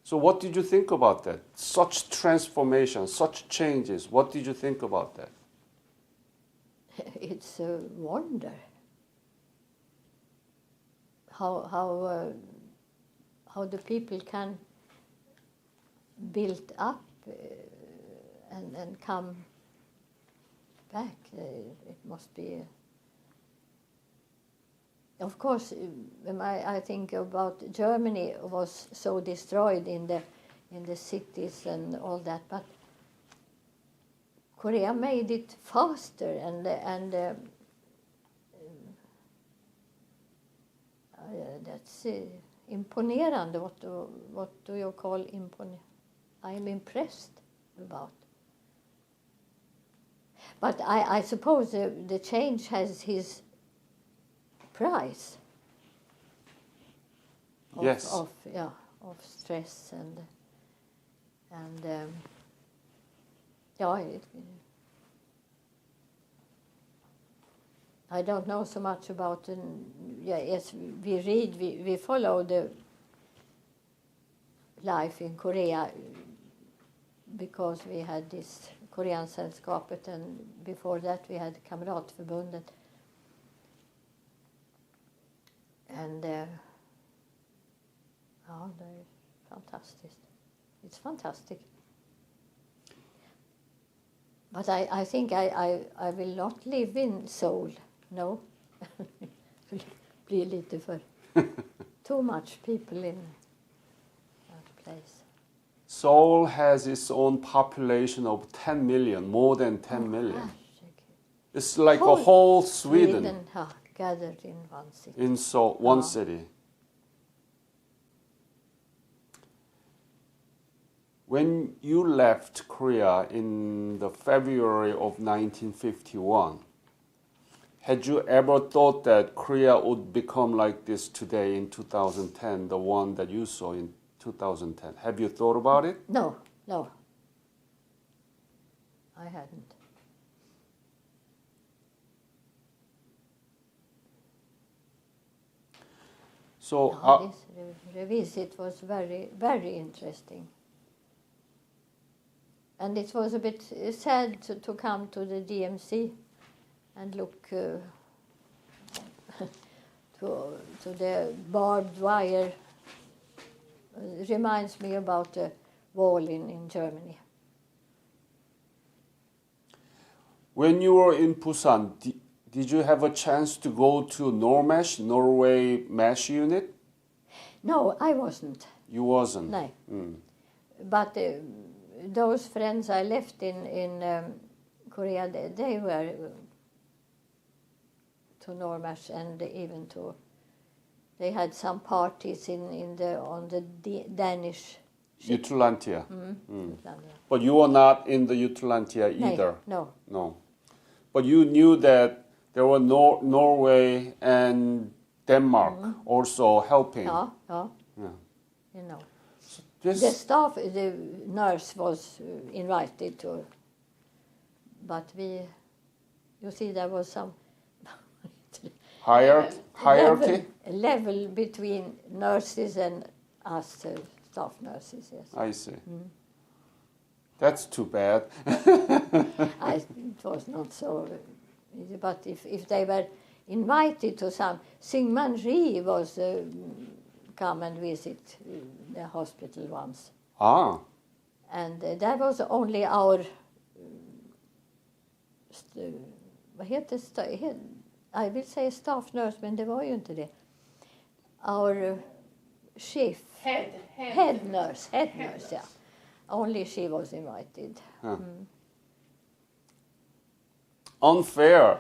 So what did you think about that? Such transformation, such changes. What did you think about that? It's a wonder how the people can build up and come back. It must be. Of course, I think about Germany was so destroyed in the cities and all that, but Korea made it faster and that's imponerande. What do you call imponerande? I'm impressed about. But I suppose the change has his price. Yes. Of stress and I don't know so much about. Yes, we read, we follow the life in Korea because we had this Korean sällskapet, and before that we had Kamratförbundet. And they're fantastic. It's fantastic. But I think I will not live in Seoul. No. Blir lite för too much people in that place. Seoul has its own population of 10 million, more than 10 million. It's like a whole Sweden. Gathered in one city. In Seoul, one city. When you left Korea in the February of 1951, had you ever thought that Korea would become like this today in 2010, the one that you saw in 2010? Have you thought about it? No. I hadn't. So This revisit was very, very interesting. And it was a bit sad to come to the DMC and look to the barbed wire. It reminds me about the wall in Germany. when you were in Busan, did you have a chance to go to Normesh, Norway Mesh Unit? No, I wasn't. You wasn't? No. Mm. But those friends I left in Korea, they were to Normesh and even to. They had some parties on the Danish ship. Jutlandia. Jutlandia. But you were not in the Jutlandia either? No. But you knew that there were Norway and Denmark also helping? Yeah. Yeah. You know. This, The staff, the nurse was invited to, but you see, there was some hierarchy? level between nurses and us staff nurses, yes. I see. That's too bad. It was not so easy, but if they were invited to some. Syngman Rhee was come and visit the hospital once. Ah, And that was only our, vad heter I vill säga staff nurse, men det var ju inte det. Our chief. Head nurse, yeah. Only she was invited. Huh. Unfair.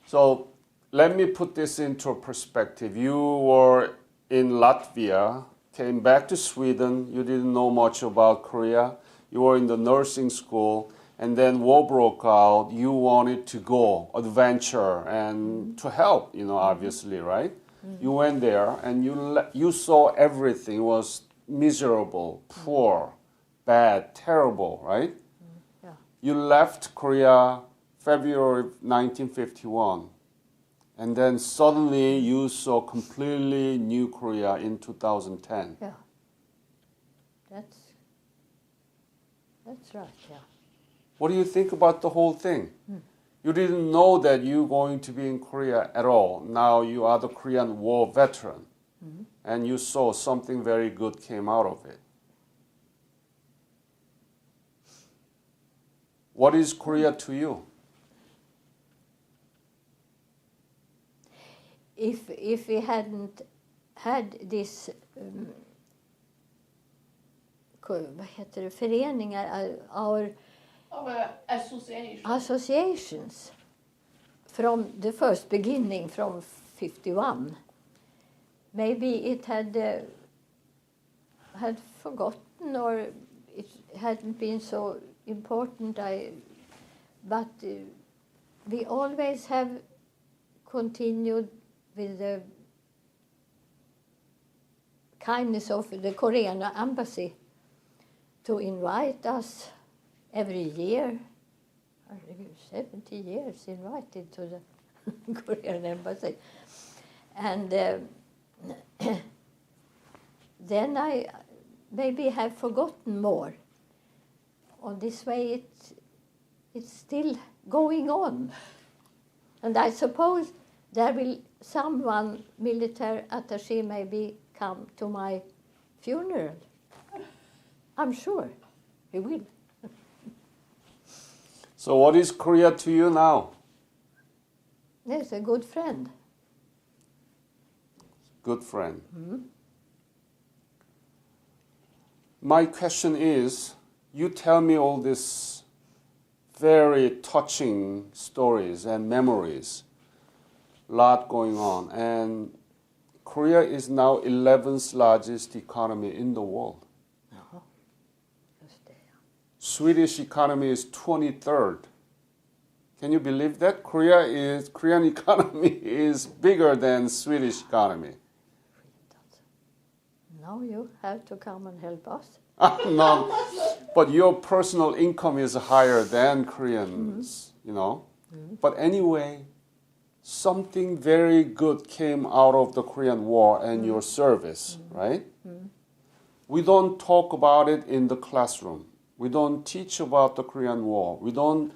So let me put this into perspective. You were in Latvia, came back to Sweden, you didn't know much about Korea, you were in the nursing school, and then war broke out, you wanted to go, adventure, and to help, obviously, right? You went there, and you saw everything was miserable, poor, bad, terrible, right? Yeah. You left Korea February 1951. And then suddenly you saw completely new Korea in 2010. Yeah. That's right, yeah. What do you think about the whole thing? You didn't know that you're going to be in Korea at all. Now you are the Korean War veteran. And you saw something very good came out of it. What is Korea to you? If we hadn't had this vad heter det, föreningar, our associations from the first beginning, from 51, maybe it had forgotten, or it hadn't been so important. But we always have continued with the kindness of the Korean embassy to invite us every year. 70 years invited to the Korean embassy. And then I maybe have forgotten more. On this way it's still going on. And I suppose there will someone, military attaché, maybe come to my funeral. I'm sure he will. So what is Korea to you now? He's a good friend. Good friend. My question is, you tell me all these very touching stories and memories. Lot going on, and Korea is now 11th largest economy in the world. Swedish economy is 23rd. Can you believe that? Korean economy is bigger than Swedish economy. Now you have to come and help us. No, but your personal income is higher than Koreans, But anyway, something very good came out of the Korean War and your service, right? We don't talk about it in the classroom. We don't teach about the Korean War. We don't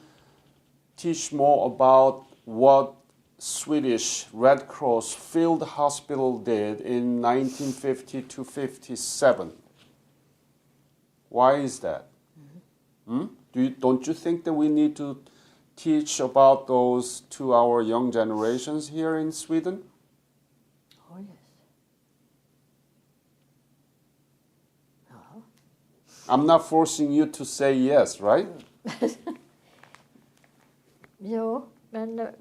teach more about what Swedish Red Cross field hospital did in 1950 to 57. Why is that? Don't you think that we need to teach about those to our young generations here in Sweden? Oh, yes. Oh. I'm not forcing you to say yes, right? Jo, men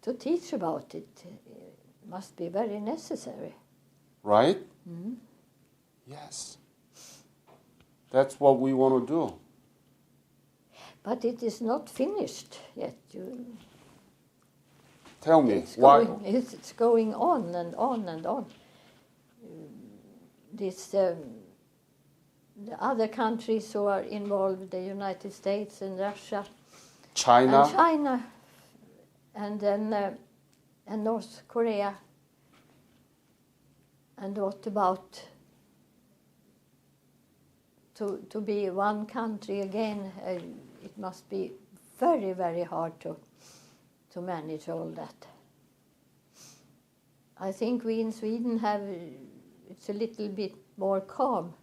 to teach about it must be very necessary. Right? Yes. That's what we want to do. But it is not finished yet. Tell me, It's why? It's going on and on and on. The other countries who are involved, the United States and Russia, China? and China, and then and North Korea. And what about to be one country again? It must be very, very hard to manage all that. I think we in Sweden have, it's a little bit more calm.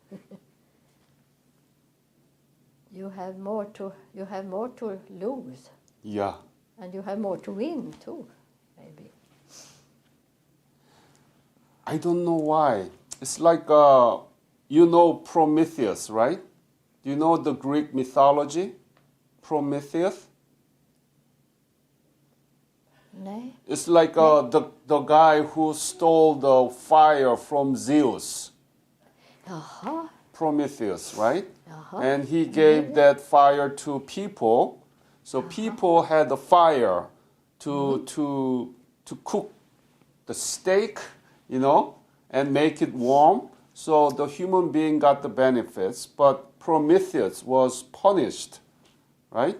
You have more to lose, Yeah. and you have more to win too, maybe. I don't know why. It's like, you know Prometheus, right? Do you know the Greek mythology? Prometheus? Nej. It's like the guy who stole the fire from Zeus. Jaha, Prometheus, right? jaha. And he gave that fire to people. So people had the fire to cook the steak, you know, and make it warm. So the human being got the benefits, but Prometheus was punished, right?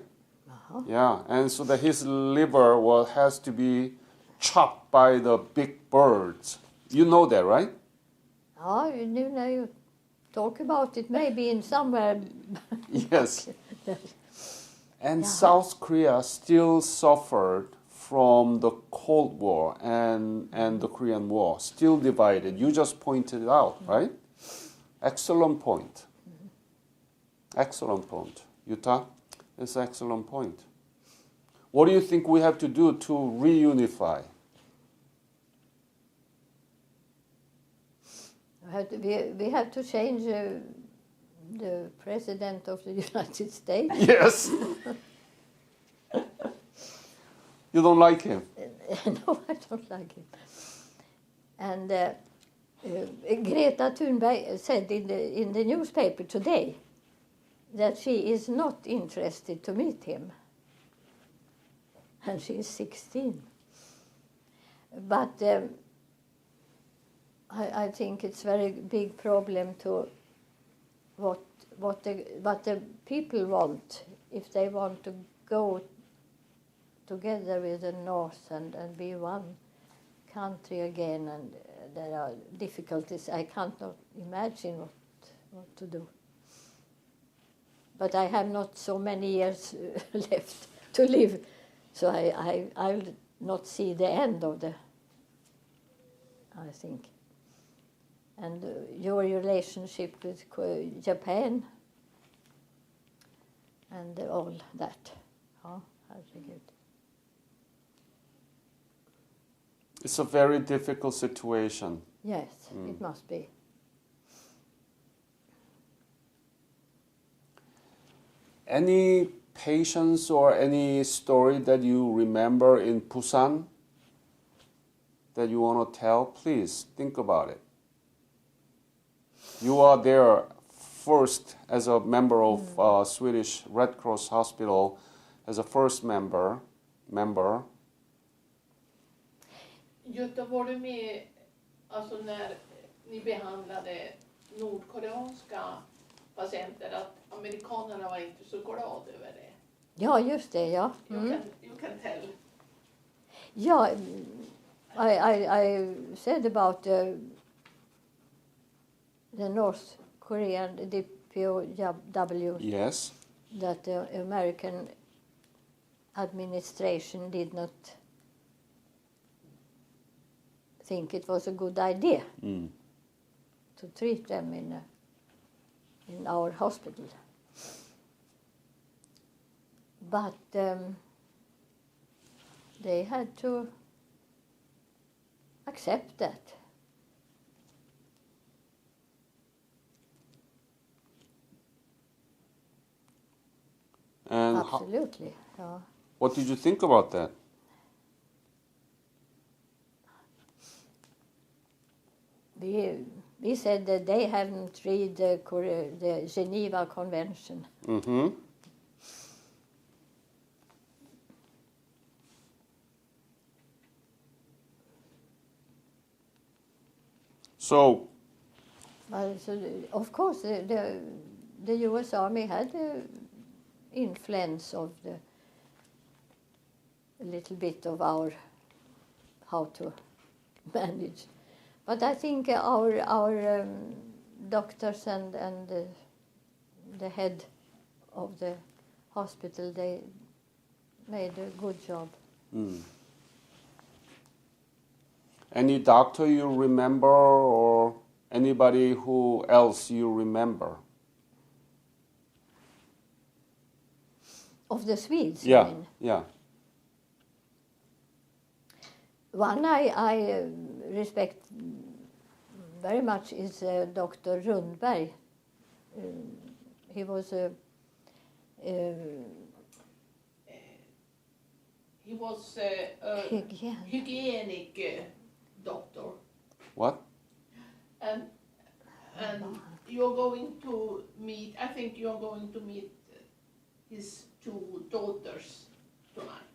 Jaha. Yeah, and so that his liver has to be chopped by the big birds. You know that, right? Ja, nu när you talk about it, maybe in somewhere. Yes. And Yeah. South Korea still suffered from the Cold War and the Korean War, still divided. You just pointed it out, right? Excellent point. Excellent point. Jutta, it's an excellent point. What do you think we have to do to reunify? We have to change the president of the United States. Yes. You don't like him? No, I don't like it. And Greta Thunberg said in the newspaper today that she is not interested to meet him. And she is 16. But I think it's very big problem to what the people want, if they want to go together with the North and be one country again, and there are difficulties. I can't not imagine what to do. But I have not so many years left to live, so I'll not see the end of I think. And your relationship with Japan and all that. Ja, herregud. It's a very difficult situation. Yes, it must be. Any patients or any story that you remember in Busan that you want to tell? Please think about it. You are there first as a member of Swedish Red Cross Hospital, as a first member. Jutta, var du med alltså när ni behandlade nordkoreanska patienter, att amerikanerna var inte så glada över det? Ja, just det, ja. You can tell. Ja, I said about the North Korean DPOW. Yes. That the American administration did not think it was a good idea to treat them in our hospital. But they had to accept that. And Absolutely. Ja. what did you think about that? We said that they haven't read the Geneva Convention. Mm-hmm. So, Of course, the U.S. Army had influence of a little bit of our how to manage. But I think our doctors and the head of the hospital, made a good job. Any doctor you remember or anybody who else you remember? Of the Swedes, you Yeah, mean? yeah. One I respect very much is Dr. Rundberg. He was a He was a hygienic doctor. What? And you're going to meet, I think you're going to meet his two daughters tonight.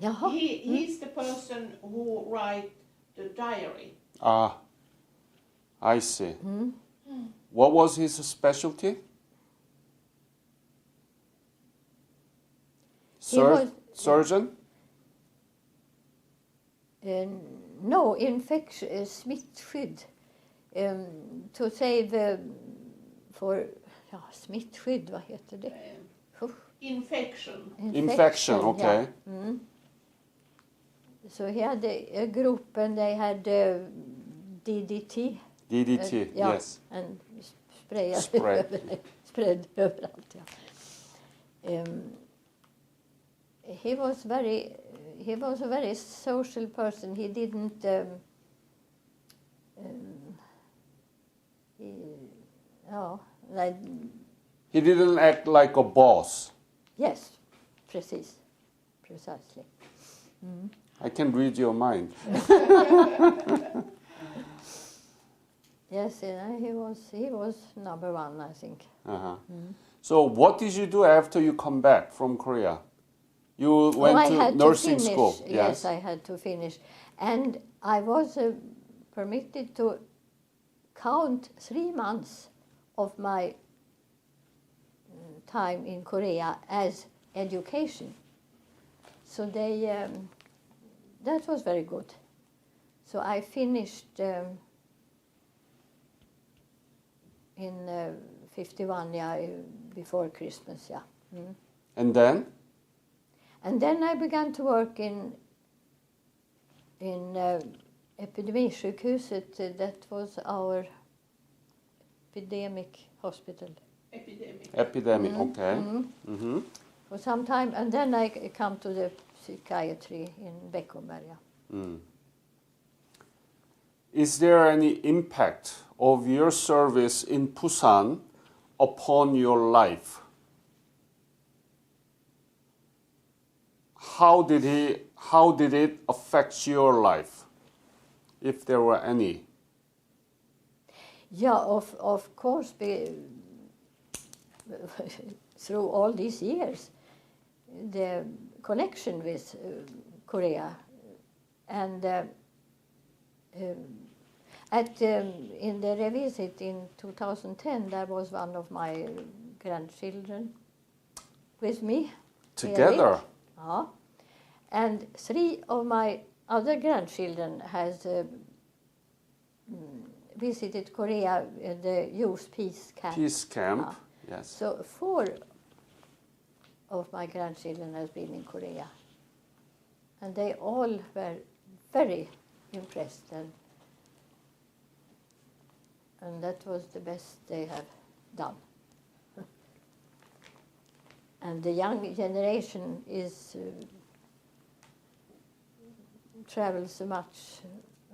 Jaha. He's the person who write the diary. Ah, I see. What was his specialty? was- Surgeon? No, infection, smittskydd. To save for, ja, smittskydd, vad heter det? Infection. Infection, okay. Yeah. So he had a group and they had DDT. DDT, Yeah, yes. and sprayade Spray. spread överallt. Ja. He was a very social person. He didn't. Like, He didn't act like a boss. yes, precisely. I can read your mind. Yes, he was number one, I think. Uh-huh. So what did you do after you come back from Korea? You went I to had nursing to finish. school. Yes, I had to finish. And I was permitted to count 3 months of my time in Korea as education. So that was very good. So I finished in 51, yeah, before Christmas, yeah. And then? And then I began to work in Epidemisjukhuset. That was our epidemic hospital. Epidemic, okay. For some time, and then I come to the psychiatry in Beckomberga. Is there any impact of your service in Busan upon your life? How did it affect your life, if there were any? Yeah, of course, through all these years, the connection with Korea, and in the revisit in 2010, there was one of my grandchildren with me. Together? Erik. And 3 of my other grandchildren has visited Korea in the youth peace camp. Peace camp, yes. So 4 of my grandchildren has been in Korea. And they all were very impressed, and that was the best they have done. And the young generation travels so much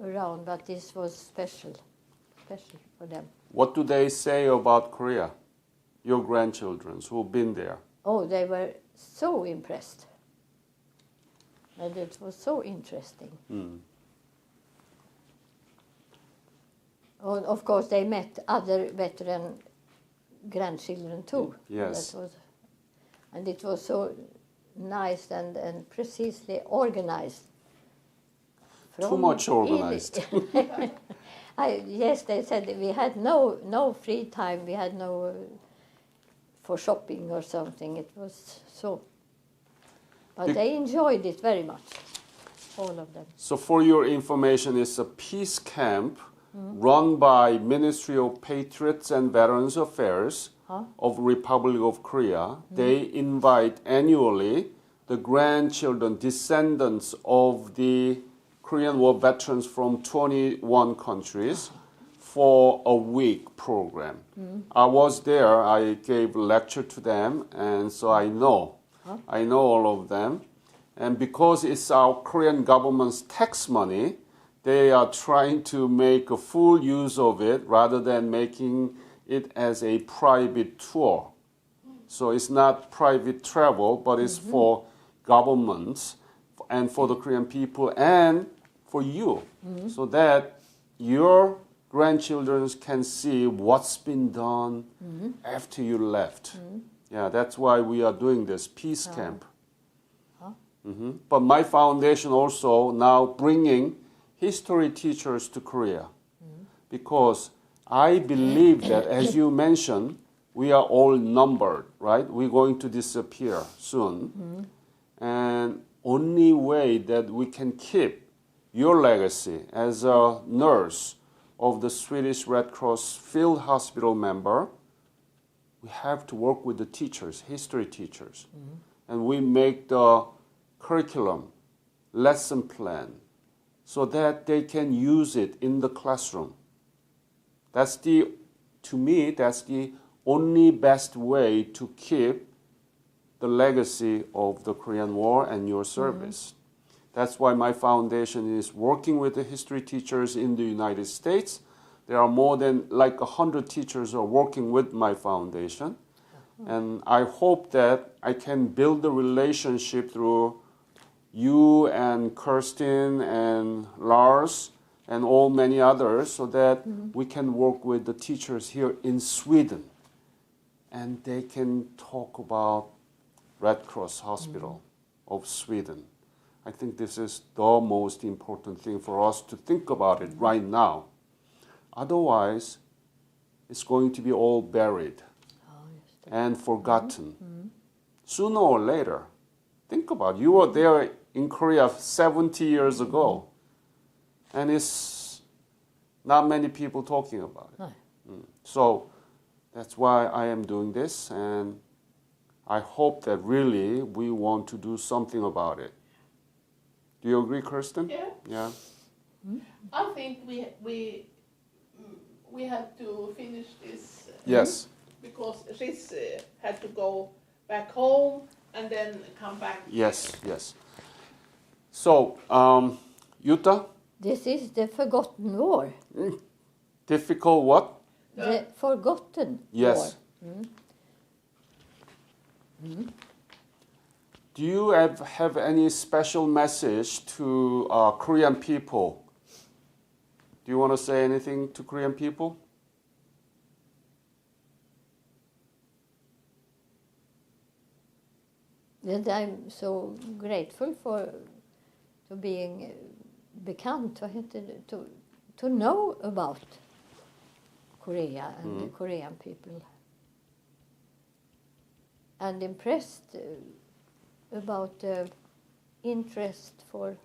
around, but this was special for them. What do they say about Korea, your grandchildren who've been there? Oh, they were so impressed. And it was so interesting. Oh, of course, they met other veteran grandchildren too. Yes. And it was so nice and precisely organized. Too much organized. Yes, they said we had no free time. We had no for shopping or something. It was so. But they enjoyed it very much, all of them. So for your information, it's a peace camp run by Ministry of Patriots and Veterans Affairs of Republic of Korea. They invite annually the grandchildren, descendants of the Korean War veterans from 21 countries for a week program. I was there, I gave a lecture to them, and so I know all of them. And because it's our Korean government's tax money, they are trying to make a full use of it rather than making it as a private tour. So it's not private travel, but it's for governments and for the Korean people and for you, so that your grandchildren can see what's been done after you left. Yeah, that's why we are doing this peace camp. But my foundation also now bringing history teachers to Korea, because I believe that, as you mentioned, we are all numbered, right? We're going to disappear soon. And only way that we can keep your legacy as a nurse of the Swedish Red Cross field hospital member, we have to work with the teachers, history teachers. And we make the curriculum, lesson plan, so that they can use it in the classroom. To me, that's the only best way to keep the legacy of the Korean War and your service. That's why my foundation is working with the history teachers in the United States. There are more than 100 teachers are working with my foundation. And I hope that I can build a relationship through you and Kirsten and Lars and all many others, so that we can work with the teachers here in Sweden. And they can talk about Red Cross Hospital of Sweden. I think this is the most important thing for us to think about it right now. Otherwise, it's going to be all buried and forgotten. Sooner or later, think about it. You were there in Korea 70 years ago, and it's not many people talking about it. So that's why I am doing this, and I hope that really we want to do something about it. Do you agree, Kirsten? Yeah. I think we have to finish this. Yes. Because she's had to go back home and then come back. Yes. So, Jutta? This is the forgotten war. Difficult what? The forgotten Yes. war. Do you have any special message to Korean people? Do you want to say anything to Korean people? That I'm so grateful for to being bekant, to know about Korea and the Korean people. And impressed about the interest for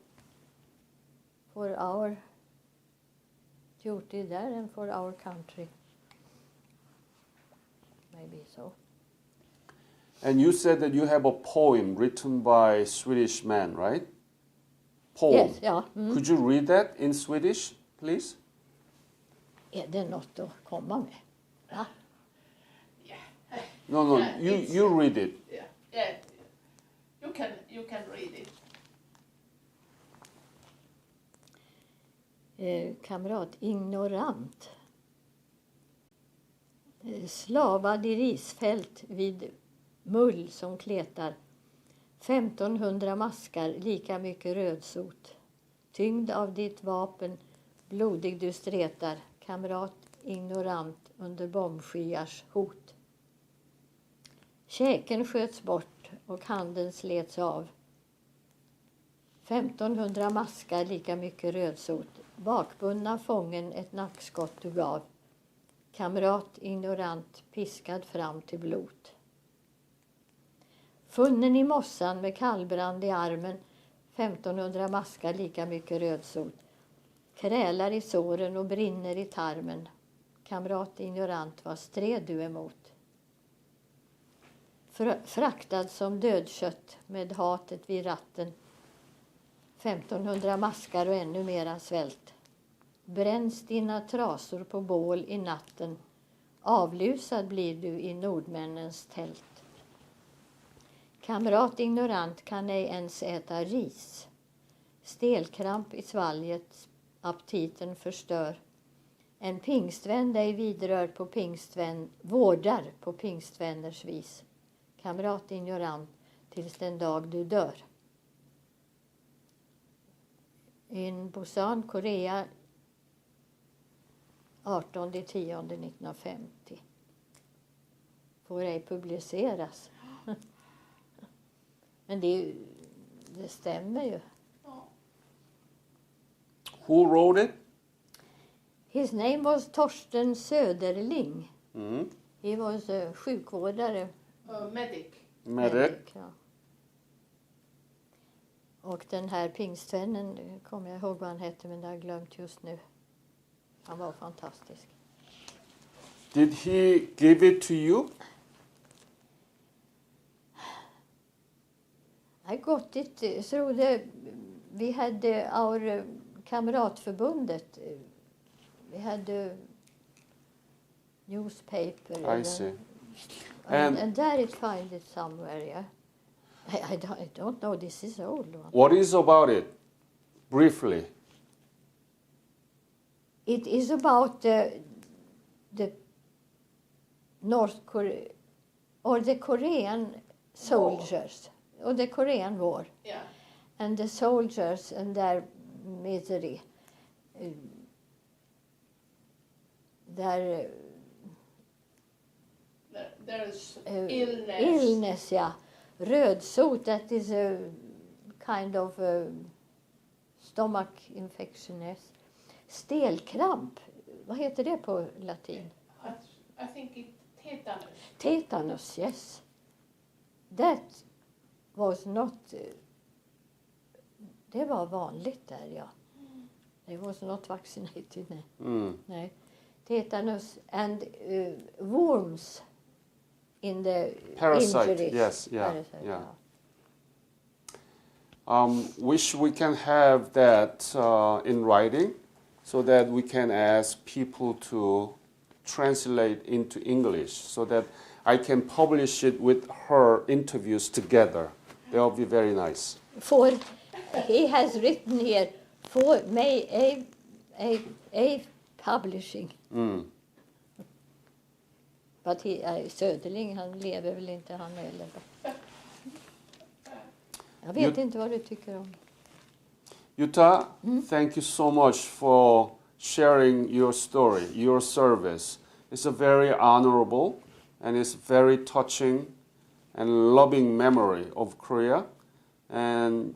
our duty there and for our country. Maybe so. And you said that you have a poem written by Swedish man, right? Poem. Yes, ja. Could you read that in Swedish, please? Är det något att komma med? Va? Yeah. No, Yeah, you read it. Yeah. You can read it. Kamrat, ignorant. Slavad i risfält vid mull som kletar. 1500 maskar, lika mycket rödsot. Tyngd av ditt vapen, blodig du stretar. Kamrat, ignorant under bombskyars hot. Käken sköts bort och handen slets av. 1500 maskar, lika mycket rödsot. Bakbundna fången ett nackskott du gav. Kamrat, ignorant, piskad fram till blot. Funnen i mossan med kallbrand i armen. 1500 maskar, lika mycket rödsot. Krälar i såren och brinner i tarmen. Kamrat, ignorant, vad stred du emot? fraktad som dödkött med hatet vid ratten. 1500 maskar och ännu mera svält. Bränns dina trasor på bål i natten. Avlusad blir du i nordmännens tält. Kamrat ignorant kan ej ens äta ris. Stelkramp i svalget, aptiten förstör. En pingstvän dig vidrör på vårdar på pingstvänners vis. Kamrat ignorant tills den dag du dör. In Busan, Korea, 18/10/1950. Får ej publiceras. Men det stämmer ju. Who wrote it? His name was Torsten Söderling. Mm. He was a sjukvårdare. Medic. Medic. Ja. Och den här pingstvännen, kommer jag ihåg vad han hette, men det har jag glömt just nu. Han var fantastisk. Did he give it to you? I got it through vi hade our kamratförbundet. Vi hade newspaper. I see. And there it find it somewhere, yeah. I don't know, this is old one. What is about it? Briefly. It is about the North Korea, or the Korean soldiers, or the Korean War. Yeah. And the soldiers and their misery. Their There's illness. illness, ja. Rödsot, that is a kind of stomach infection, yes. Stelkramp, vad heter det på latin? I think it tetanus. Tetanus, yes. That was not... det var vanligt där, ja. They was not vaccinated, nej. Nej. Tetanus and worms in the Parasite, injuries. yes, yeah, Parasite, yeah. ja. Wish we can have that in writing so that we can ask people to translate into English so that I can publish it with her interviews together. That would be very nice. For he has written here, for may a publishing. But Söderling, han lever väl inte han heller. Jag vet inte vad du tycker om. Jutta, thank you so much for sharing your story, your service. It's a very honorable and it's very touching and loving memory of Korea. And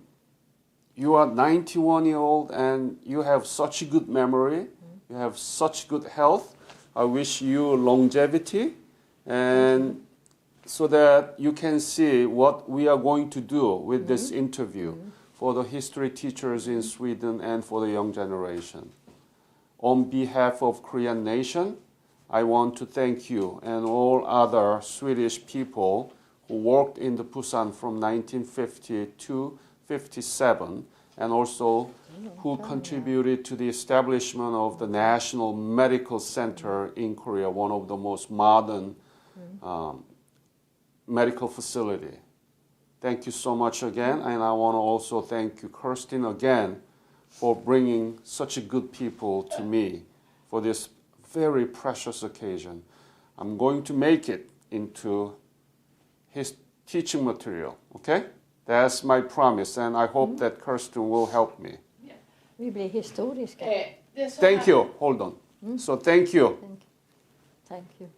you are 91-year-old and you have such a good memory. You have such good health. I wish you longevity and so that you can see what we are going to do with this interview for the history teachers in Sweden and for the young generation. On behalf of Korean nation, I want to thank you and all other Swedish people who worked in the Busan from 1950 to 57 and also who contributed to the establishment of the National Medical Center in Korea, one of the most modern medical facility. Thank you so much again, and I want to also thank you, Kirsten, again for bringing such a good people to me for this very precious occasion. I'm going to make it into his teaching material, okay? That's my promise, and I hope that Kirsten will help me. Vi blir historiska. Thank you. Hold on. So thank you. Thank you.